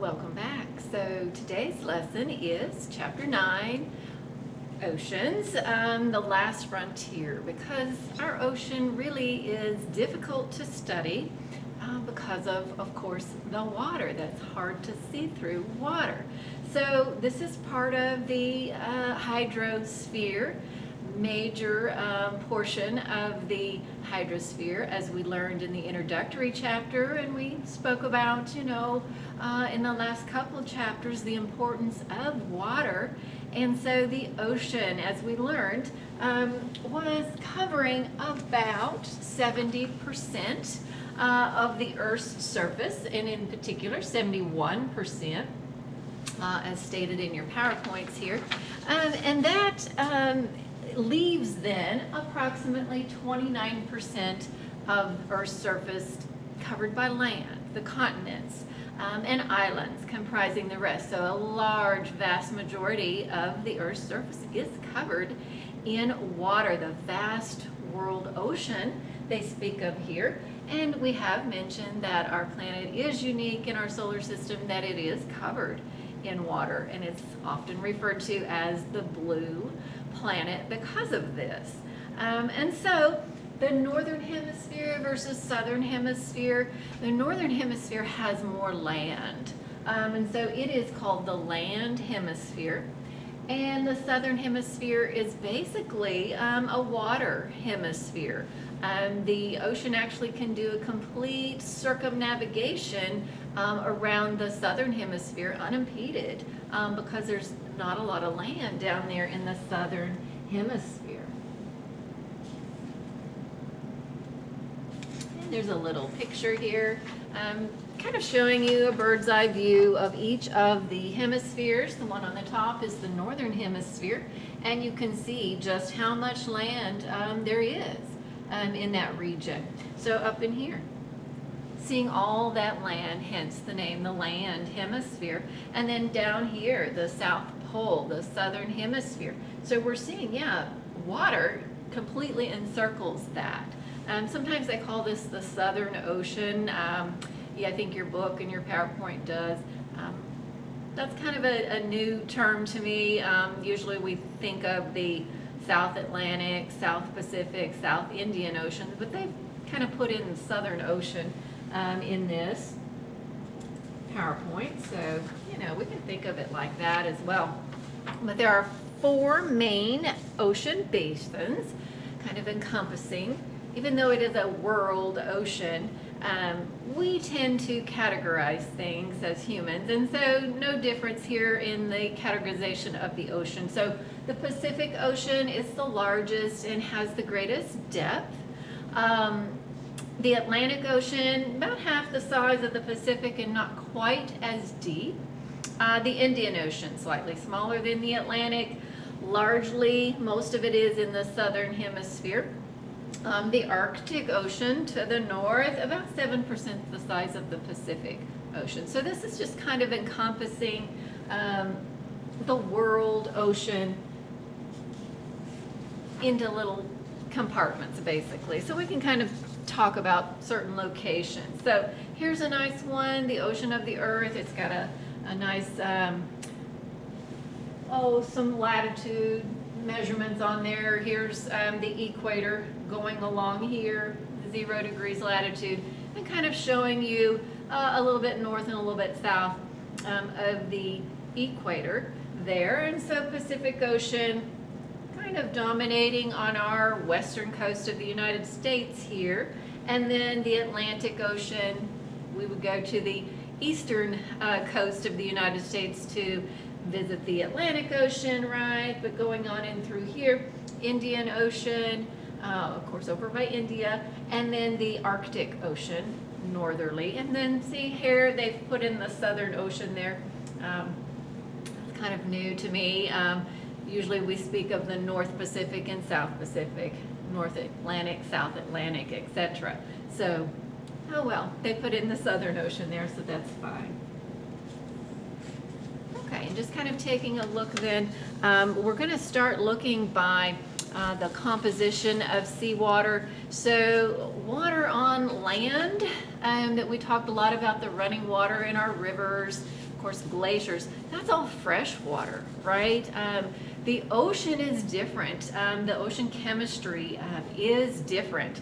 Welcome back. So today's lesson is Chapter 9, Oceans, the last frontier, because our ocean really is difficult to study because of course, the water. That's hard to see through water. So this is part of the hydrosphere, major portion of the hydrosphere, as we learned in the introductory chapter, and we spoke about, in the last couple of chapters, the importance of water. And so the ocean, as we learned, was covering about 70% of the Earth's surface, and in particular 71%, as stated in your PowerPoints here. And that leaves then approximately 29% of Earth's surface covered by land, the continents, and islands comprising the rest. So a large, vast majority of the Earth's surface is covered in water, the vast world ocean they speak of here. And we have mentioned that our planet is unique in our solar system, that it is covered in water, and it's often referred to as the blue planet because of this. And so the northern hemisphere versus southern hemisphere, the northern hemisphere has more land, and so it is called the land hemisphere, and the southern hemisphere is basically a water hemisphere. The ocean actually can do a complete circumnavigation around the southern hemisphere unimpeded because there's not a lot of land down there in the southern hemisphere. And there's a little picture here kind of showing you a bird's eye view of each of the hemispheres. The one on the top is the northern hemisphere, and you can see just how much land there is in that region. So up in here, seeing all that land, hence the name, the land hemisphere. And then down here, the South Pole, the southern hemisphere. So we're seeing, water completely encircles that. Sometimes they call this the Southern Ocean. I think your book and your PowerPoint does. That's kind of a new term to me. Usually we think of the South Atlantic, South Pacific, South Indian Ocean, but they've kind of put in the Southern Ocean in this PowerPoint, so we can think of it like that as well. But there are 4 main ocean basins, kind of encompassing, even though it is a world ocean, we tend to categorize things as humans, and so no difference here in the categorization of the ocean. So the Pacific Ocean is the largest and has the greatest depth. The Atlantic Ocean, about half the size of the Pacific and not quite as deep. The Indian Ocean, slightly smaller than the Atlantic. Largely, most of it is in the southern hemisphere. The Arctic Ocean to the north, about 7% the size of the Pacific Ocean. So this is just kind of encompassing the world ocean into little compartments, basically. So we can kind of talk about certain locations. So here's a nice one, the ocean of the Earth. It's got a nice, some latitude measurements on there. Here's the equator going along here, 0 degrees latitude, and kind of showing you a little bit north and a little bit south of the equator there. And so Pacific Ocean kind of dominating on our western coast of the United States here. And then the Atlantic Ocean, we would go to the eastern coast of the United States to visit the Atlantic Ocean, right? But going on in through here, Indian Ocean, of course over by India, and then the Arctic Ocean, northerly. And then see here, they've put in the Southern Ocean there. It's kind of new to me. Usually we speak of the North Pacific and South Pacific, North Atlantic, South Atlantic, etc. So, oh well, they put in the Southern Ocean there, so that's fine. Okay, and just kind of taking a look then, we're going to start looking by the composition of seawater. So water on land, that we talked a lot about the running water in our rivers, course, glaciers, that's all fresh water, right? The ocean is different. The ocean chemistry is different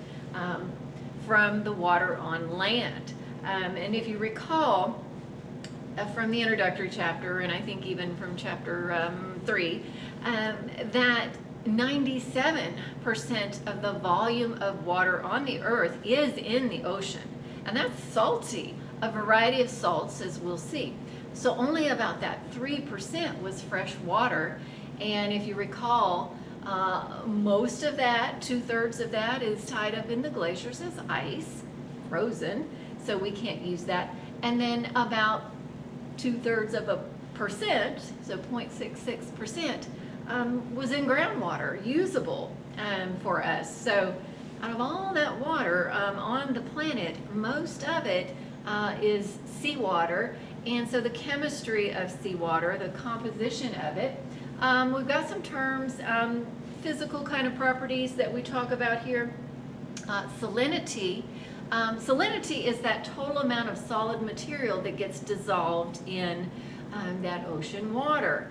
from the water on land. And if you recall from the introductory chapter, and I think even from chapter 3, that 97% of the volume of water on the earth is in the ocean. And that's salty, a variety of salts, as we'll see. So only about that 3% was fresh water. And if you recall, most of that, 2/3 of that, is tied up in the glaciers as ice, frozen, so we can't use that. And then about 2/3%, so 0.66%, was in groundwater, usable for us. So out of all that water on the planet, most of it is seawater. And so the chemistry of seawater, the composition of it, we've got some terms, physical kind of properties that we talk about here. Salinity. Salinity is that total amount of solid material that gets dissolved in that ocean water.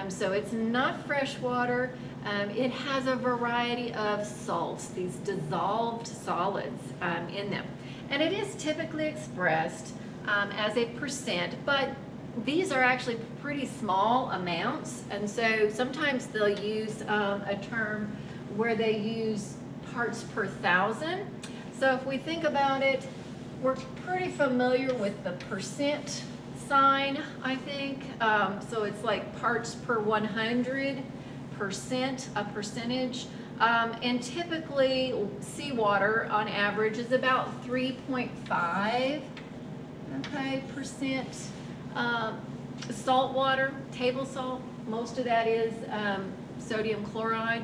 So it's not fresh water. It has a variety of salts, these dissolved solids in them. And it is typically expressed as a percent, but these are actually pretty small amounts. And so sometimes they'll use a term where they use parts per thousand. So if we think about it, we're pretty familiar with the percent sign, I think. So it's like parts per 100%, a percentage. And typically seawater on average is about 3.5 percent. Salt water, table salt, most of that is sodium chloride.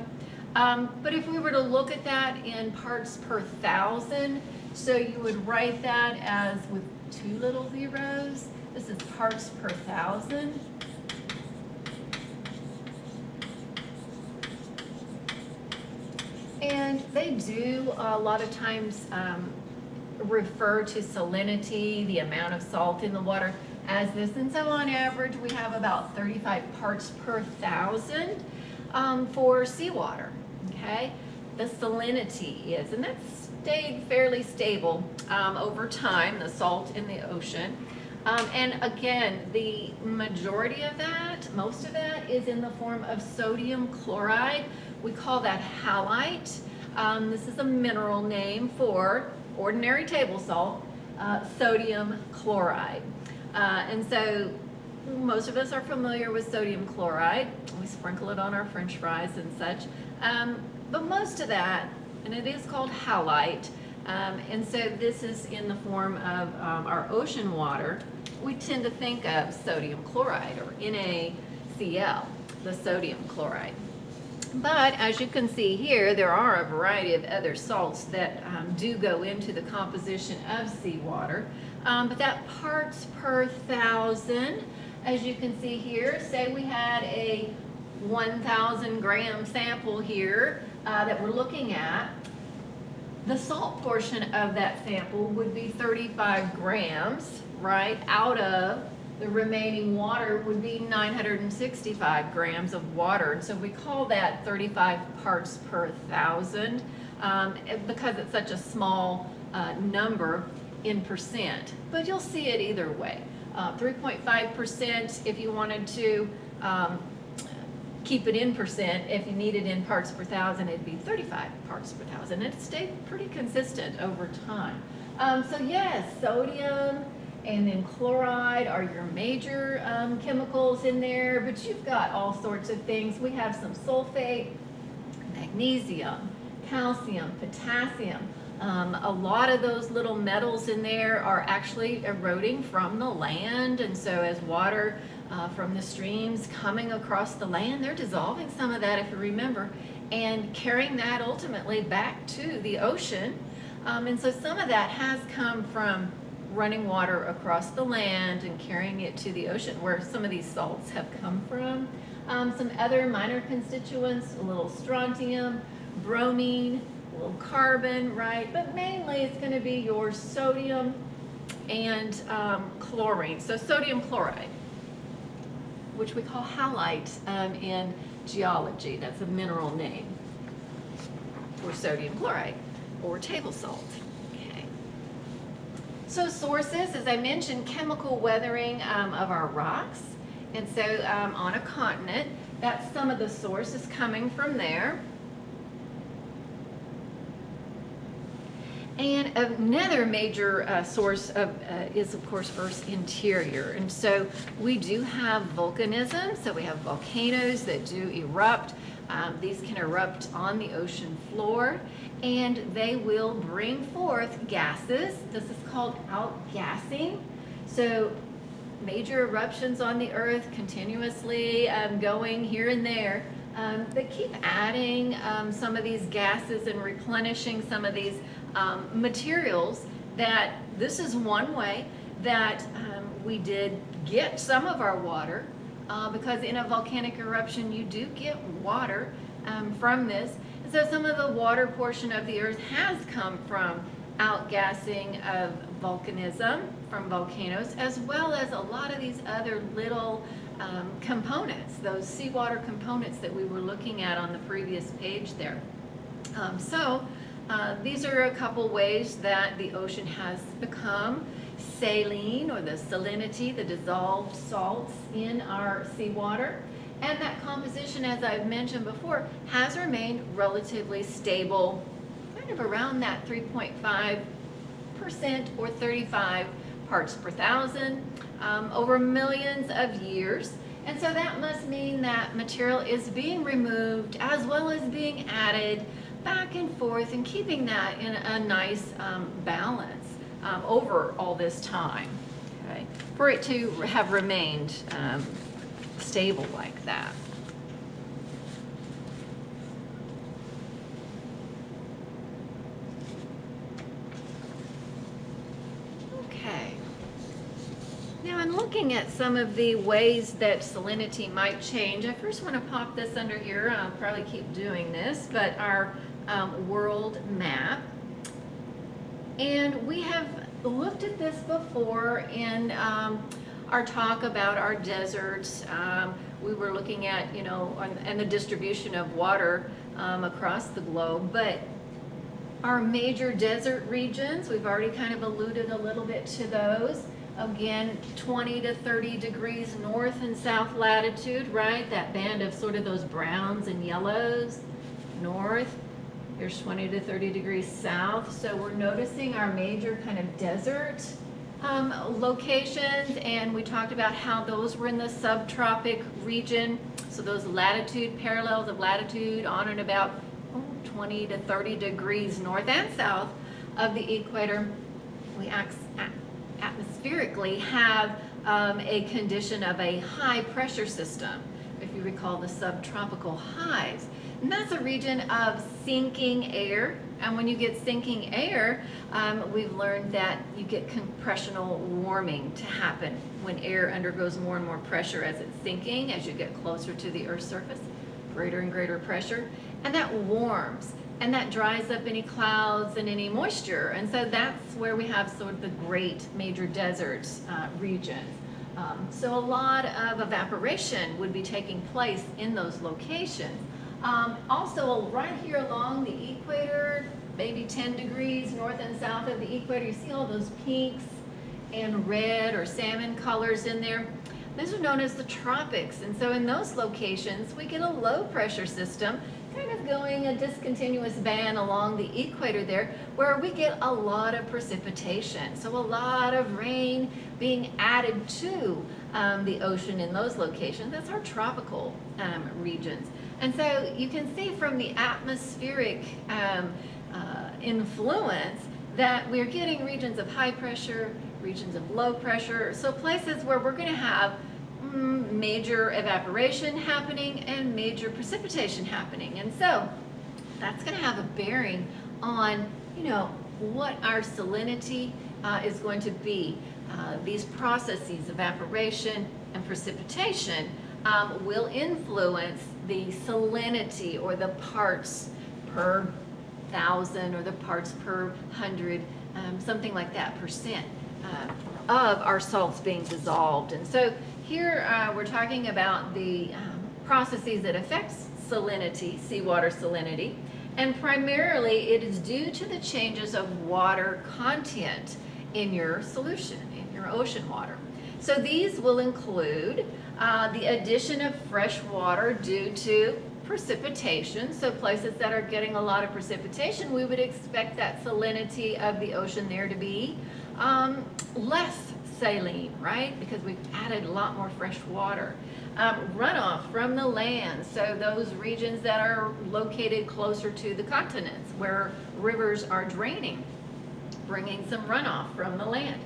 But if we were to look at that in parts per thousand, so you would write that as with 2 little zeros. This is parts per thousand. And they do a lot of times refer to salinity, the amount of salt in the water, as this. And so on average, we have about 35 parts per thousand for seawater, okay? The salinity is, and that's stayed fairly stable over time, the salt in the ocean. And again, the majority of that, most of that, is in the form of sodium chloride. We call that halite. This is a mineral name for ordinary table salt, sodium chloride. And so most of us are familiar with sodium chloride. We sprinkle it on our French fries and such. But most of that, and it is called halite, and so this is in the form of our ocean water. We tend to think of sodium chloride, or NaCl, the sodium chloride. But as you can see here, there are a variety of other salts that do go into the composition of seawater. But that parts per thousand, as you can see here, say we had a 1,000 gram sample here that we're looking at, the salt portion of that sample would be 35 grams, right, out of the remaining water would be 965 grams of water. And so we call that 35 parts per thousand because it's such a small number in percent. But you'll see it either way. 3.5% if you wanted to keep it in percent. If you need it in parts per thousand, it'd be 35 parts per thousand. It stayed pretty consistent over time. So yes, sodium and then chloride are your major chemicals in there, but you've got all sorts of things. We have some sulfate, magnesium, calcium, potassium. A lot of those little metals in there are actually eroding from the land, and so as water from the streams coming across the land, they're dissolving some of that, if you remember, and carrying that ultimately back to the ocean. And so some of that has come from running water across the land and carrying it to the ocean, where some of these salts have come from. Some other minor constituents, a little strontium, bromine, a little carbon, right? But mainly it's going to be your sodium and chlorine. So sodium chloride. which we call halite in geology. That's a mineral name for sodium chloride or table salt. Okay. So sources, as I mentioned, chemical weathering of our rocks. And so on a continent, that's some of the sources coming from there. And another major source is, of course, Earth's interior. And so we do have volcanism, so we have volcanoes that do erupt. These can erupt on the ocean floor, and they will bring forth gases. This is called outgassing. So major eruptions on the Earth continuously going here and there. They keep adding some of these gases and replenishing some of these materials. That this is one way that we did get some of our water, because in a volcanic eruption you do get water from this. And so some of the water portion of the Earth has come from outgassing of volcanism from volcanoes, as well as a lot of these other little components, those seawater components that we were looking at on the previous page there. These are a couple ways that the ocean has become saline, or the salinity, the dissolved salts in our seawater. And that composition, as I've mentioned before, has remained relatively stable, kind of around that 3.5% or 35 parts per thousand over millions of years. And so that must mean that material is being removed as well as being added back and forth, and keeping that in a nice balance over all this time, okay, for it to have remained stable like that. Okay. Now, in looking at some of the ways that salinity might change, I first want to pop this under here. I'll probably keep doing this, but our world map. And we have looked at this before in our talk about our deserts. We were looking at, and the distribution of water across the globe. But our major desert regions, we've already kind of alluded a little bit to those. Again, 20 to 30 degrees north and south latitude, right? That band of sort of those browns and yellows north. Here's 20 to 30 degrees south. So we're noticing our major kind of desert locations, and we talked about how those were in the subtropic region. So those latitude parallels of latitude on and about 20 to 30 degrees north and south of the equator. We atmospherically have a condition of a high pressure system, if you recall the subtropical highs. And that's a region of sinking air. And when you get sinking air, we've learned that you get compressional warming to happen when air undergoes more and more pressure as it's sinking. As you get closer to the Earth's surface, greater and greater pressure. And that warms, and that dries up any clouds and any moisture. And so that's where we have sort of the great major deserts regions. So a lot of evaporation would be taking place in those locations. Also, right here along the equator, maybe 10 degrees north and south of the equator, you see all those pinks and red or salmon colors in there. Those are known as the tropics. And so in those locations, we get a low pressure system kind of going a discontinuous band along the equator there, where we get a lot of precipitation. So a lot of rain being added to the ocean in those locations. That's our tropical regions. And so you can see from the atmospheric influence that we're getting regions of high pressure, regions of low pressure, so places where we're going to have major evaporation happening and major precipitation happening. And so that's going to have a bearing on, what our salinity is going to be. These processes, evaporation and precipitation, will influence the salinity, or the parts per thousand, or the parts per hundred, something like that, percent of our salts being dissolved. And so Here we're talking about the processes that affect salinity, seawater salinity, and primarily it is due to the changes of water content in your solution, in your ocean water. So these will include the addition of fresh water due to precipitation. So places that are getting a lot of precipitation, we would expect that salinity of the ocean there to be less saline, right? Because we've added a lot more fresh water. Runoff from the land, so those regions that are located closer to the continents where rivers are draining, bringing some runoff from the land.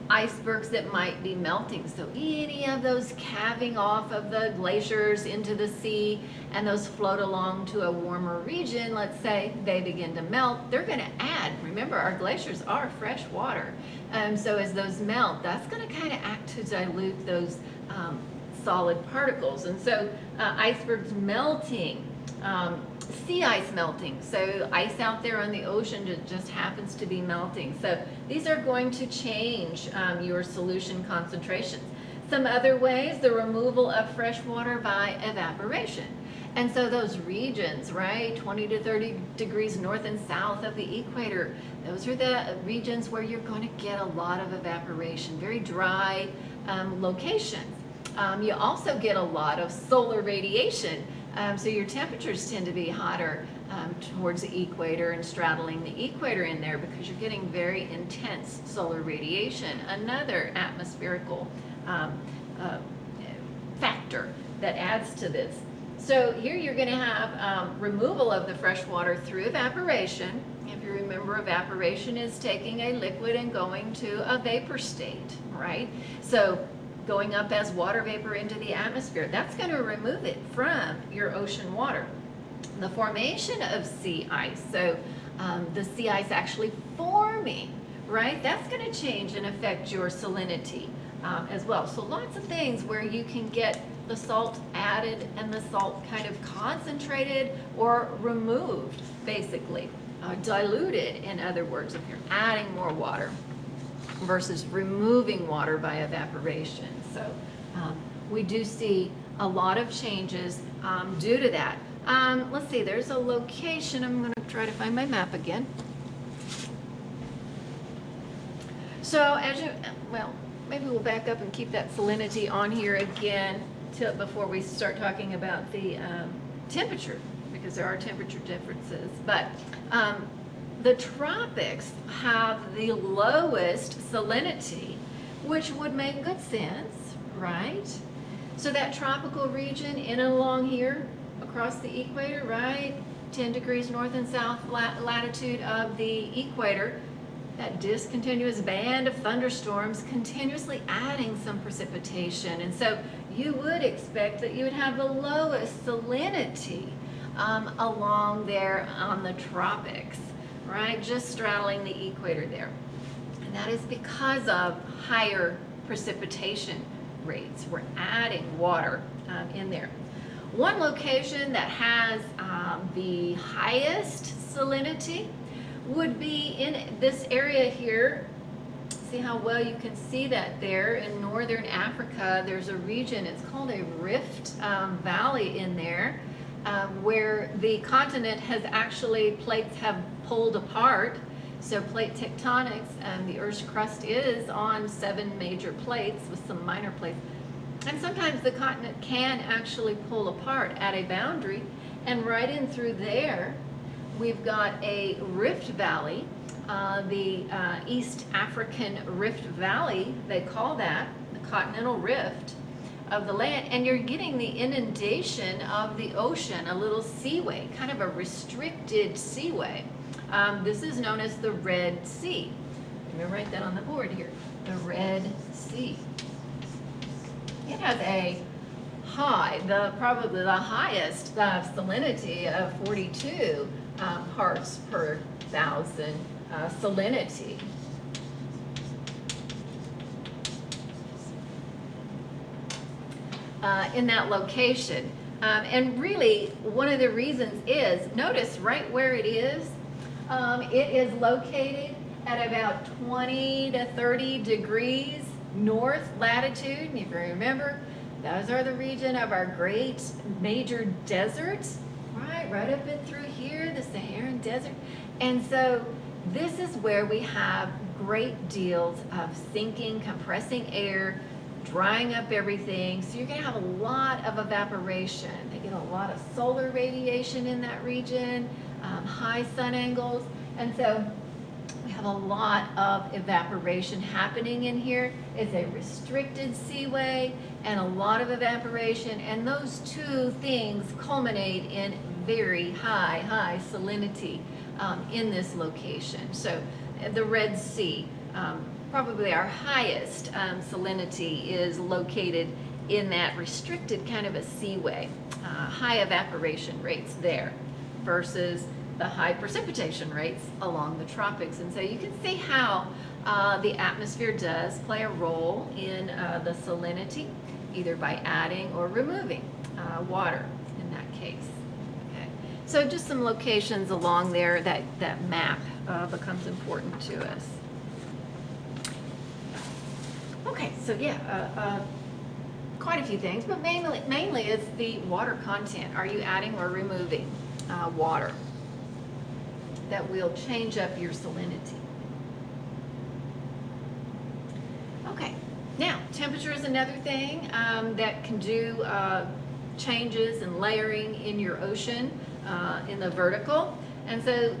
Icebergs that might be melting, so any of those calving off of the glaciers into the sea and those float along to a warmer region, let's say they begin to melt, they're going to add, remember our glaciers are fresh water, so as those melt, that's going to kind of act to dilute those solid particles. And so icebergs melting, sea ice melting, so ice out there on the ocean that just happens to be melting. So these are going to change your solution concentrations. Some other ways, the removal of fresh water by evaporation. And so those regions, right, 20 to 30 degrees north and south of the equator, those are the regions where you're going to get a lot of evaporation, very dry locations. You also get a lot of solar radiation, so your temperatures tend to be hotter towards the equator and straddling the equator in there because you're getting very intense solar radiation, another atmospherical factor that adds to this. So here you're going to have removal of the fresh water through evaporation. If you remember, evaporation is taking a liquid and going to a vapor state, right? So going up as water vapor into the atmosphere, that's going to remove it from your ocean water. The formation of sea ice, so the sea ice actually forming, right? That's going to change and affect your salinity as well. So lots of things where you can get the salt added and the salt kind of concentrated or removed, basically, diluted, in other words, if you're adding more water versus removing water by evaporation. So we do see a lot of changes due to that. Let's see, there's a location. I'm going to try to find my map again. So as you, well, maybe we'll back up and keep that salinity on here again before we start talking about the temperature, because there are temperature differences. But the tropics have the lowest salinity, which would make good sense, right? So that tropical region in and along here across the equator, right? 10 degrees north and south latitude of the equator, that discontinuous band of thunderstorms continuously adding some precipitation. And so you would expect that you would have the lowest salinity along there on the tropics, right? Just straddling the equator there. And that is because of higher precipitation rates. We're adding water in there. One location that has the highest salinity would be in this area here. See how well you can see that there in northern Africa. There's a region, it's called a rift valley in there, where the continent has actually, plates have pulled apart. So plate tectonics, the Earth's crust is on 7 major plates with some minor plates. And sometimes the continent can actually pull apart at a boundary, and right in through there, we've got a rift valley, the East African Rift Valley, they call that, the continental rift of the land, and you're getting the inundation of the ocean, a little seaway, kind of a restricted seaway. This is known as the Red Sea. I'm going to write that on the board here, the Red Sea. It has a high, probably the highest salinity of 42 parts per thousand salinity. In that location. And really, one of the reasons is, notice right where it is located at about 20 to 30 degrees north latitude, and if you remember, those are the region of our great major deserts, right up in through here, the Saharan desert. And so this is where we have great deals of sinking, compressing air, drying up everything. So you're going to have a lot of evaporation. They get a lot of solar radiation in that region, high sun angles. And so we have a lot of evaporation happening in here. It's a restricted seaway and a lot of evaporation. And those two things culminate in very high salinity in this location. So the Red Sea, probably our highest salinity is located in that restricted kind of a seaway. High evaporation rates there versus the high precipitation rates along the tropics. And so you can see how the atmosphere does play a role in the salinity, either by adding or removing water in that case. Okay. So just some locations along there that map becomes important to us. Okay, so yeah, quite a few things, but mainly it's the water content. Are you adding or removing water that will change up your salinity? Okay, now temperature is another thing that can do changes and layering in your ocean in the vertical. And so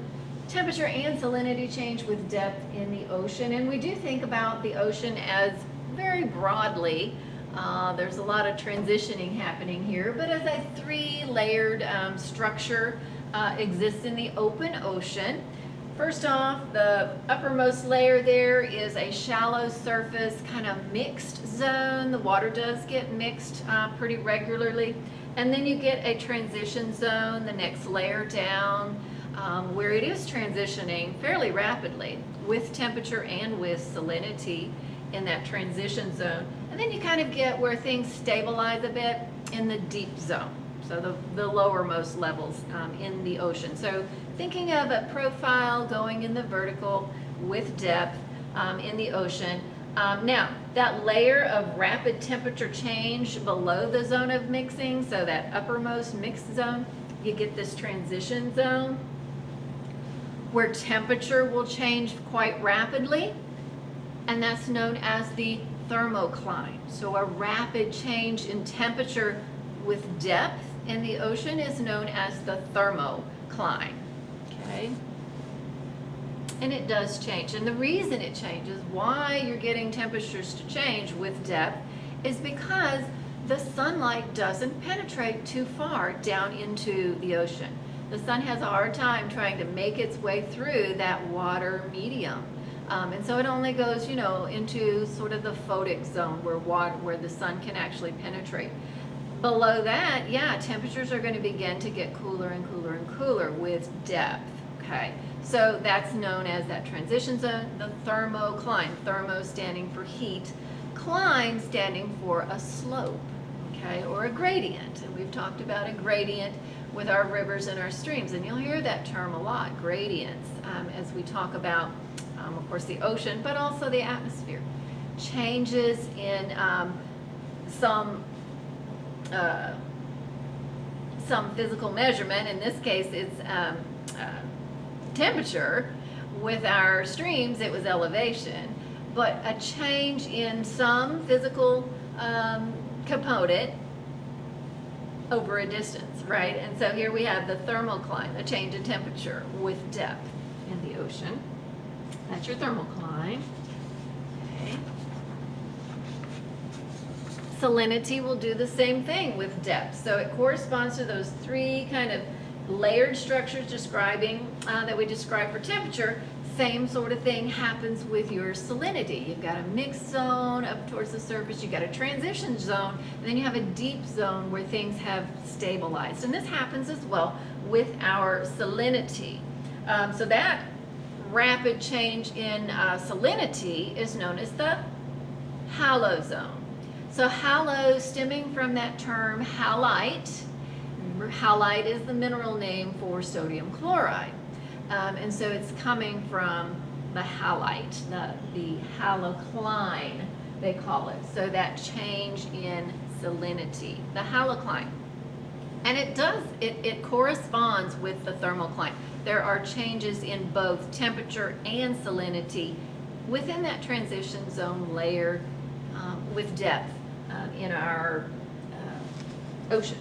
temperature and salinity change with depth in the ocean. And we do think about the ocean as very broadly. There's a lot of transitioning happening here, but as a three-layered structure exists in the open ocean. First off, the uppermost layer there is a shallow surface, kind of mixed zone. The water does get mixed pretty regularly. And then you get a transition zone, the next layer down, where it is transitioning fairly rapidly with temperature and with salinity in that transition zone. And then you kind of get where things stabilize a bit in the deep zone. So the lowermost levels in the ocean. So thinking of a profile going in the vertical with depth in the ocean. Now, that layer of rapid temperature change below the zone of mixing, so that uppermost mixed zone, you get this transition zone where temperature will change quite rapidly, and that's known as the thermocline. So a rapid change in temperature with depth in the ocean is known as the thermocline. Okay? And it does change. And the reason it changes, why you're getting temperatures to change with depth, is because the sunlight doesn't penetrate too far down into the ocean. The sun has a hard time trying to make its way through that water medium. And so it only goes, into sort of the photic zone where the sun can actually penetrate. Below that, yeah, temperatures are going to begin to get cooler and cooler and cooler with depth. Okay, so that's known as that transition zone, the thermocline. Thermo standing for heat, cline standing for a slope, okay, or a gradient. And we've talked about a gradient with our rivers and our streams, and you'll hear that term a lot, gradients, as we talk about, of course, the ocean, but also the atmosphere. Changes in some physical measurement. In this case, it's temperature. With our streams, it was elevation, but a change in some physical component over a distance, right? And so here we have the thermocline, a change in temperature with depth in the ocean. That's your thermocline. Okay. Salinity will do the same thing with depth. So it corresponds to those three kind of layered structures describing that we described for temperature. Same sort of thing happens with your salinity. You've got a mixed zone up towards the surface, you've got a transition zone, and then you have a deep zone where things have stabilized. And this happens as well with our salinity. So that rapid change in salinity is known as the halo zone. So halo, stemming from that term halite. Remember, halite is the mineral name for sodium chloride. And so it's coming from the halite, the halocline they call it. So that change in salinity, the halocline. And it corresponds with the thermocline. There are changes in both temperature and salinity within that transition zone layer with depth in our ocean.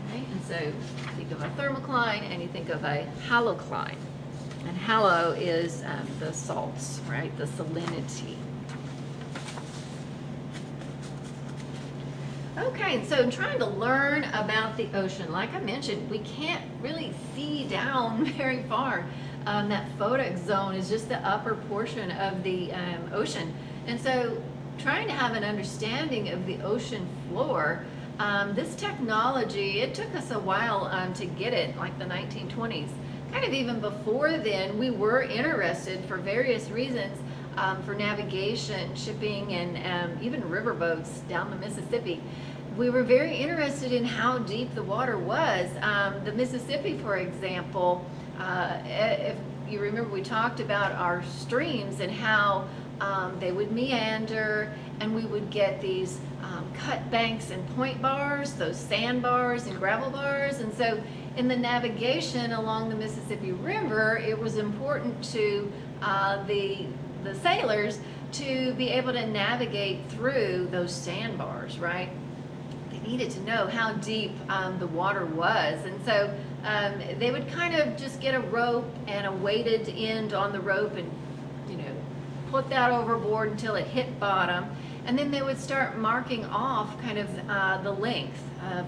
Okay? And so think of a thermocline and you think of a halocline. And halo is the salts, right? The salinity. Okay, so in trying to learn about the ocean, like I mentioned, we can't really see down very far. That photic zone is just the upper portion of the ocean. And so trying to have an understanding of the ocean floor, this technology, it took us a while to get it, like the 1920s. Kind of even before then, we were interested for various reasons for navigation, shipping, and even riverboats down the Mississippi. We were very interested in how deep the water was. The Mississippi, for example, if you remember, we talked about our streams and how they would meander, and we would get these cut banks and point bars, those sandbars and gravel bars. And so in the navigation along the Mississippi River, it was important to the sailors to be able to navigate through those sandbars, right? They needed to know how deep the water was. And so they would kind of just get a rope and a weighted end on the rope and, put that overboard until it hit bottom. And then they would start marking off kind of the length of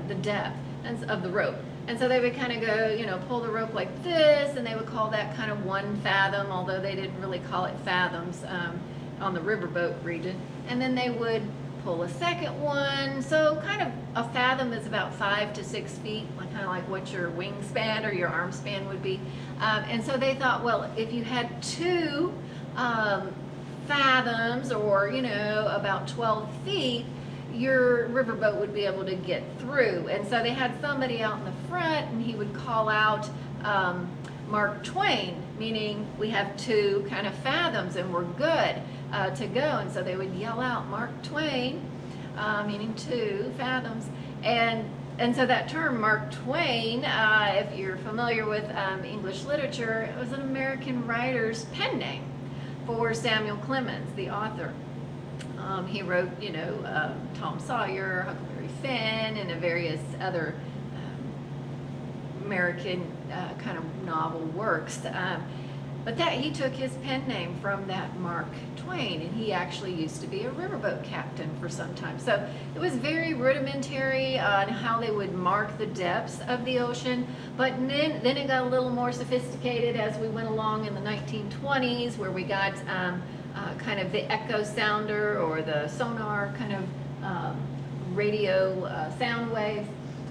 the depth of the rope. And so they would kind of go, pull the rope like this, and they would call that kind of 1 fathom, although they didn't really call it fathoms on the riverboat region. And then they would pull a second one. So kind of a fathom is about 5 to 6 feet, kind of like what your wingspan or your arm span would be. And so they thought, well, if you had 2 fathoms or, about 12 feet, your riverboat would be able to get through. And so they had somebody out in the front, and he would call out Mark Twain, meaning we have 2 kind of fathoms and we're good to go. And so they would yell out Mark Twain, meaning 2 fathoms. And so that term Mark Twain, if you're familiar with English literature, it was an American writer's pen name for Samuel Clemens, the author. He wrote, Tom Sawyer, Huckleberry Finn, and various other American kind of novel works. But he took his pen name from that Mark Twain, and he actually used to be a riverboat captain for some time. So it was very rudimentary on how they would mark the depths of the ocean. But then it got a little more sophisticated as we went along in the 1920s, where we got kind of the echo sounder or the sonar kind of radio sound waves.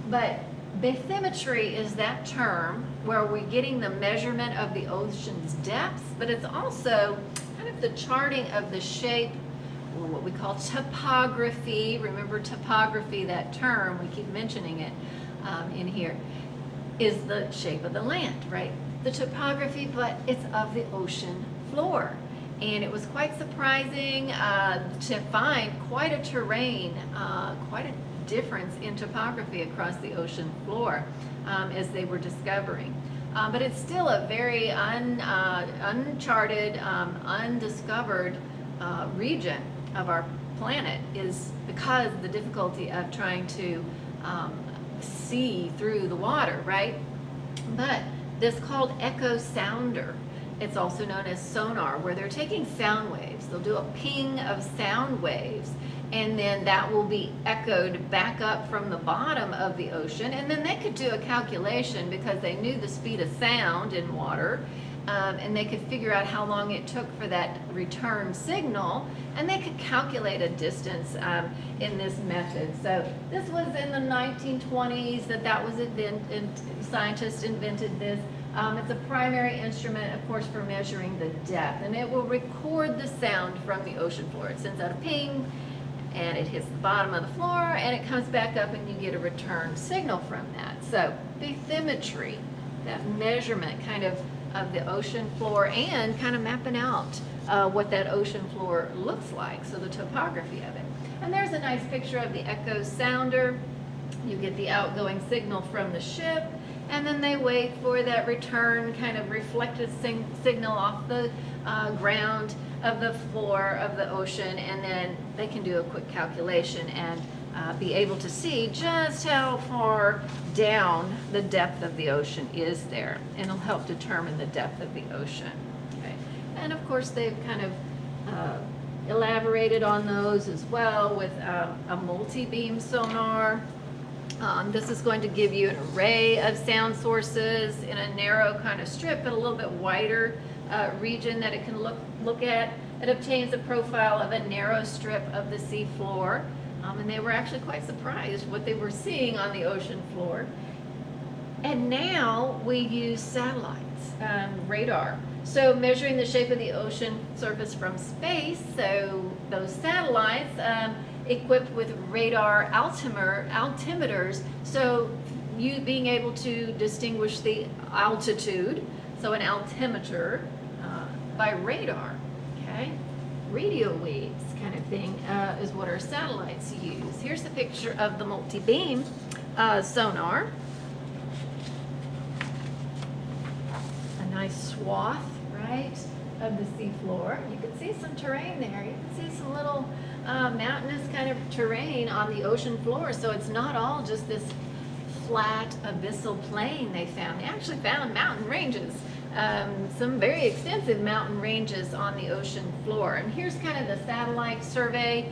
But bathymetry is that term where we're getting the measurement of the ocean's depths, but it's also kind of the charting of the shape, or what we call topography. Remember topography, that term, we keep mentioning it in here, is the shape of the land, right? The topography, but it's of the ocean floor. And it was quite surprising to find quite a terrain, quite a difference in topography across the ocean floor as they were discovering. But it's still a very uncharted, undiscovered region of our planet, is because the difficulty of trying to see through the water, right? But this called echo sounder. It's also known as sonar, where they're taking sound waves. They'll do a ping of sound waves, and then that will be echoed back up from the bottom of the ocean. And then they could do a calculation, because they knew the speed of sound in water, and they could figure out how long it took for that return signal, and they could calculate a distance in this method. So this was in the 1920s that was invented. Scientists invented this. It's a primary instrument, of course, for measuring the depth, and it will record the sound from the ocean floor. It sends out a ping, and it hits the bottom of the floor, and it comes back up, and you get a return signal from that. So bathymetry, that measurement kind of the ocean floor, and kind of mapping out what that ocean floor looks like, so the topography of it. And there's a nice picture of the echo sounder. You get the outgoing signal from the ship, and then they wait for that return kind of reflected signal off the ground of the floor of the ocean, and then they can do a quick calculation and be able to see just how far down the depth of the ocean is there, and it'll help determine the depth of the ocean. Okay. And of course they've kind of elaborated on those as well with a multi-beam sonar. This is going to give you an array of sound sources in a narrow kind of strip, but a little bit wider region that it can look at. It obtains a profile of a narrow strip of the sea floor, and they were actually quite surprised what they were seeing on the ocean floor. And now we use satellites, radar. So measuring the shape of the ocean surface from space, so those satellites equipped with radar altimeters, so you being able to distinguish the altitude, so an altimeter by radar, okay? Radio waves kind of thing is what our satellites use. Here's a picture of the multi-beam sonar. A nice swath, right, of the seafloor. You can see some terrain there. You can see some little mountainous kind of terrain on the ocean floor. So it's not all just this flat abyssal plain they found. They actually found mountain ranges, some very extensive mountain ranges on the ocean floor. And here's kind of the satellite survey.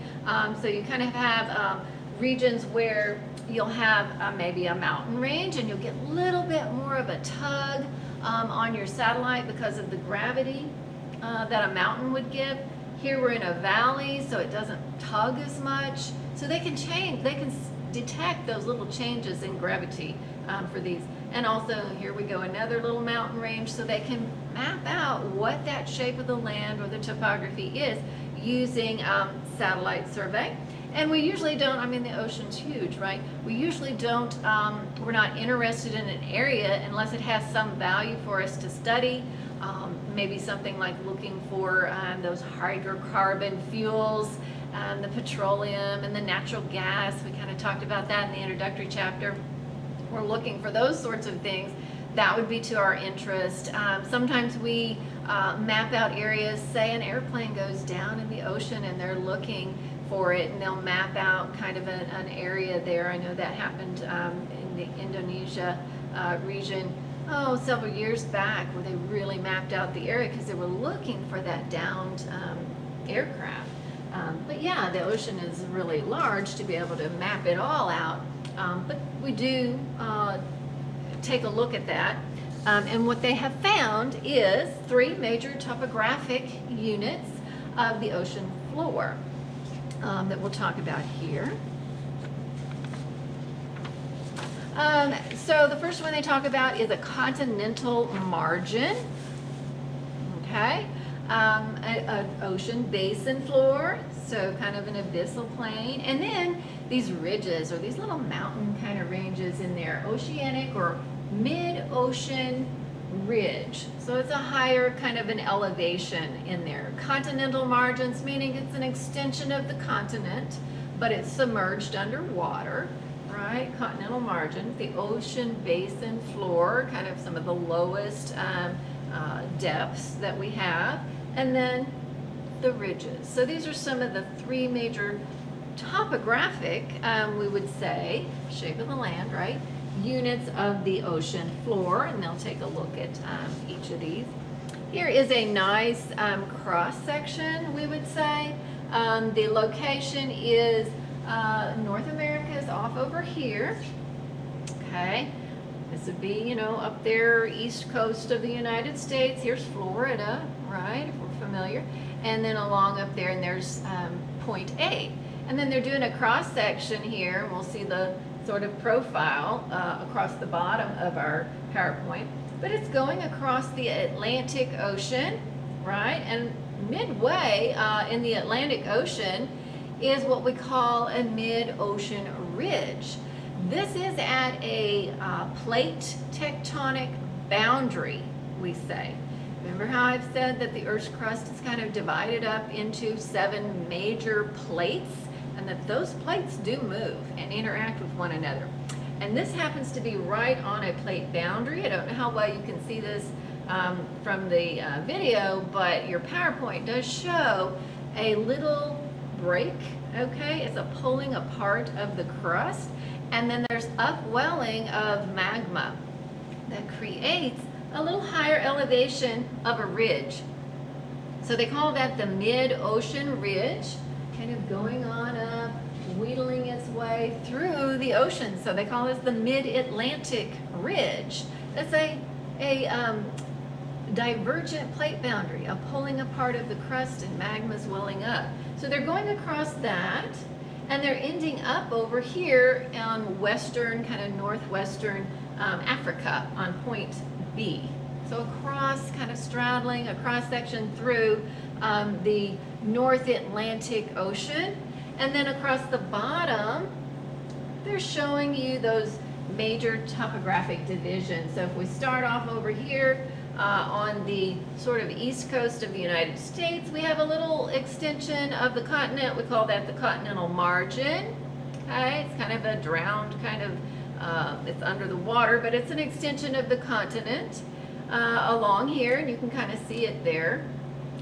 So you kind of have regions where you'll have maybe a mountain range, and you'll get a little bit more of a tug on your satellite because of the gravity that a mountain would give. Here we're in a valley, so it doesn't tug as much. So they can change, they can detect those little changes in gravity for these. And also here we go, another little mountain range, so they can map out what that shape of the land or the topography is using satellite survey. And we usually don't, I mean, the ocean's huge, right? We usually don't, we're not interested in an area unless it has some value for us to study. Maybe something like looking for those hydrocarbon fuels, the petroleum and the natural gas. We kind of talked about that in the introductory chapter. We're looking for those sorts of things. That would be to our interest. Sometimes we map out areas, say an airplane goes down in the ocean and they're looking for it, and they'll map out kind of an area there. I know that happened in the Indonesia region several years back, where they really mapped out the area because they were looking for that downed aircraft. But yeah, the ocean is really large to be able to map it all out. But we do take a look at that. And what they have found is 3 major topographic units of the ocean floor that we'll talk about here. So the first one they talk about is a continental margin, okay? An ocean basin floor, so kind of an abyssal plain, and then these ridges or these little mountain kind of ranges in there, oceanic or mid-ocean ridge. So it's a higher kind of an elevation in there. Continental margins, meaning it's an extension of the continent, but it's submerged underwater. Right, continental margin, the ocean basin floor, kind of some of the lowest depths that we have, and then the ridges. So these are some of the 3 major topographic, we would say, shape of the land, right, units of the ocean floor, and they'll take a look at each of these. Here is a nice cross section, we would say. The location is North America is off over here, okay? This would be, you know, up there, east coast of the United States. Here's Florida, right, if we're familiar. And then along up there, and there's point A. And then they're doing a cross section here, and we'll see the sort of profile across the bottom of our PowerPoint. But it's going across the Atlantic Ocean, right? And midway in the Atlantic Ocean is what we call a mid-ocean ridge. This is at a plate tectonic boundary, we say. Remember how I've said that the Earth's crust is kind of divided up into 7 major plates, and that those plates do move and interact with one another. And this happens to be right on a plate boundary. I don't know how well you can see this from the video, but your PowerPoint does show a little break, okay? It's a pulling apart of the crust, and then there's upwelling of magma that creates a little higher elevation of a ridge. So they call that the mid-ocean ridge, kind of going on up, wheedling its way through the ocean. So they call this the mid-Atlantic ridge. That's a divergent plate boundary, a pulling apart of the crust and magma's welling up. So they're going across that, and they're ending up over here on western, kind of northwestern Africa on point B. So across, kind of straddling a cross section through the North Atlantic Ocean. And then across the bottom, they're showing you those major topographic divisions. So if we start off over here on the sort of east coast of the United States, we have a little extension of the continent. We call that the continental margin. Okay, it's kind of a drowned kind of, it's under the water, but it's an extension of the continent along here, and you can kind of see it there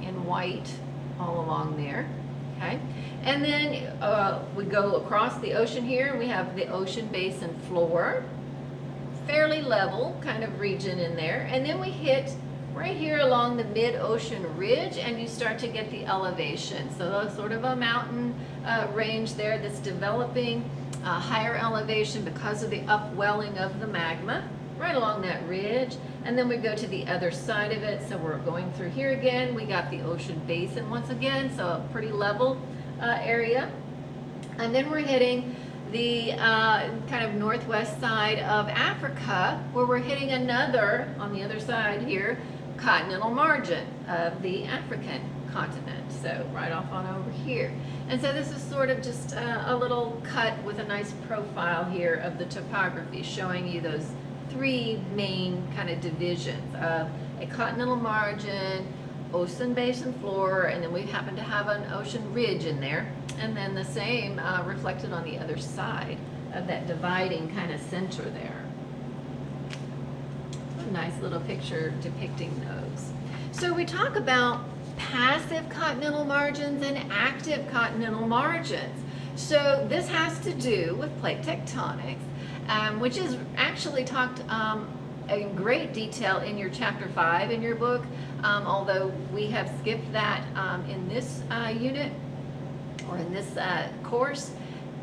in white all along there. Okay, and then we go across the ocean here, and we have the ocean basin floor, fairly level kind of region in there, and then we hit right here along the mid-ocean ridge, and you start to get the elevation. So that's sort of a mountain range there that's developing higher elevation because of the upwelling of the magma right along that ridge. And then we go to the other side of it. So we're going through here again. We got the ocean basin once again, so a pretty level area. And then we're hitting the kind of northwest side of Africa, where we're hitting another, on the other side here, continental margin of the African continent. So right off on over here. And so this is sort of just a little cut with a nice profile here of the topography, showing you those 3 main kind of divisions of a continental margin, ocean basin floor, and then we happen to have an ocean ridge in there, and then the same reflected on the other side of that dividing kind of center there. A nice little picture depicting those. So we talk about passive continental margins and active continental margins. So this has to do with plate tectonics, which is actually talked in great detail in your chapter 5 in your book, although we have skipped that in this unit or in this course.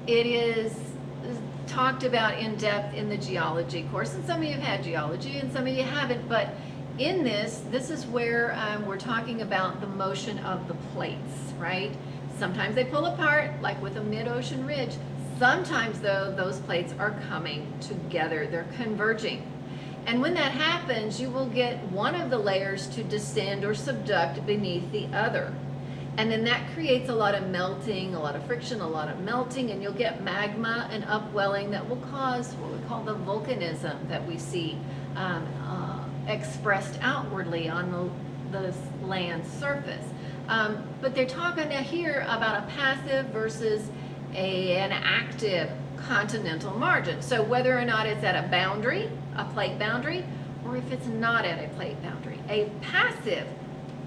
It is talked about in depth in the geology course, and some of you have had geology and some of you haven't, but in this is where we're talking about the motion of the plates, right? Sometimes they pull apart, like with a mid-ocean ridge. Sometimes, though, those plates are coming together. They're converging. And when that happens, you will get one of the layers to descend or subduct beneath the other. And then that creates a lot of melting, a lot of friction, a lot of melting, and you'll get magma and upwelling that will cause what we call the volcanism that we see expressed outwardly on the land surface. But they're talking here about a passive versus an active continental margin. So whether or not it's at a boundary, a plate boundary, or if it's not at a plate boundary. A passive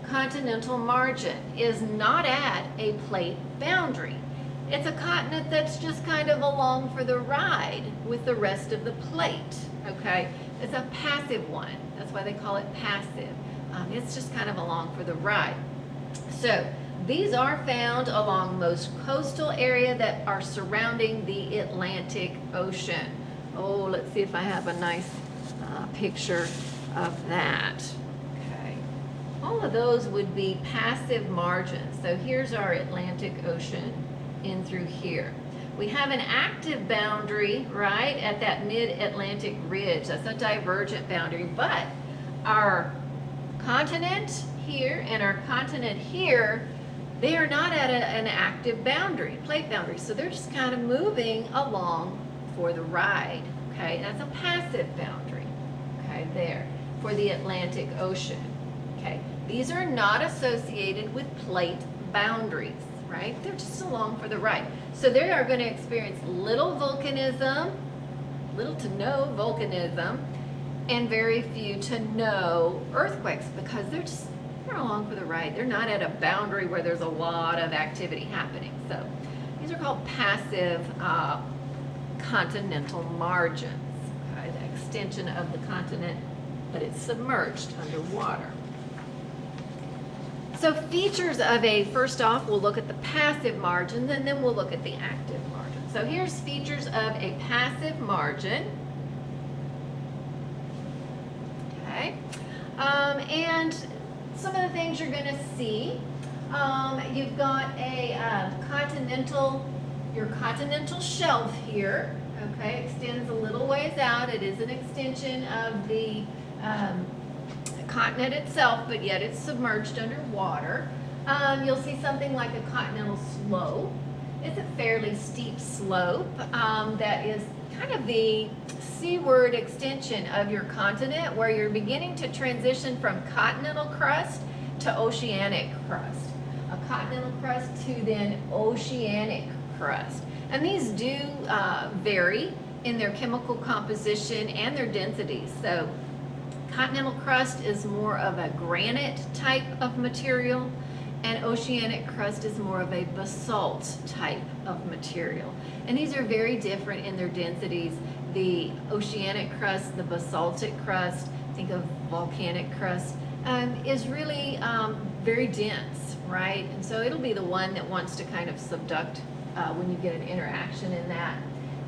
continental margin is not at a plate boundary. It's a continent that's just kind of along for the ride with the rest of the plate, okay? It's a passive one. That's why they call it passive. It's just kind of along for the ride. So these are found along most coastal area that are surrounding the Atlantic Ocean. Oh, let's see if I have a nice picture of that. Okay. All of those would be passive margins. So here's our Atlantic Ocean in through here. We have an active boundary, right, at that mid-Atlantic ridge. That's a divergent boundary, but our continent here and our continent here, they are not at an active boundary, plate boundary. So they're just kind of moving along for the ride, okay? That's a passive boundary, okay, there, for the Atlantic Ocean. Okay, these are not associated with plate boundaries, right? They're just along for the ride. So they are going to experience little volcanism, little to no volcanism, and very few to no earthquakes because they're along for the ride. They're not at a boundary where there's a lot of activity happening. So these are called passive continental margins, okay? The extension of the continent, but it's submerged underwater. So features of first off, we'll look at the passive margins and then we'll look at the active margin. So here's features of a passive margin. Okay. And some of the things you're going to see, you've got your continental shelf here, okay, extends a little ways out. It is an extension of the continent itself, but yet it's submerged underwater. You'll see something like a continental slope. It's a fairly steep slope that is kind of the seaward extension of your continent where you're beginning to transition from continental crust to oceanic crust. A continental crust to then oceanic crust. And these do vary in their chemical composition and their densities. So continental crust is more of a granite type of material, and oceanic crust is more of a basalt type of material. And these are very different in their densities. The oceanic crust, the basaltic crust, think of volcanic crust, is really very dense, right? And so it'll be the one that wants to kind of subduct when you get an interaction in that.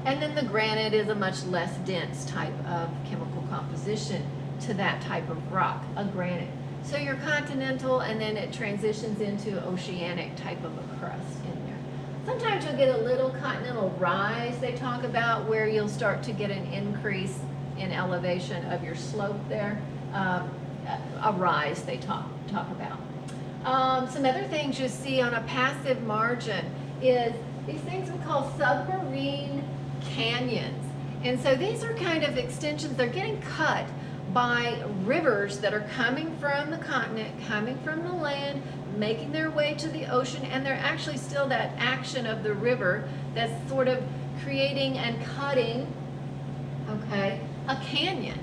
And then the granite is a much less dense type of chemical composition to that type of rock, a granite. So you're continental and then it transitions into oceanic type of a crust in there. Sometimes you'll get a little continental rise they talk about where you'll start to get an increase in elevation of your slope there. A rise they talk about. Some other things you see on a passive margin is these things we call submarine canyons. And so these are kind of extensions, they're getting cut by rivers that are coming from the continent, coming from the land, making their way to the ocean, and they're actually still that action of the river that's sort of creating and cutting, okay, a canyon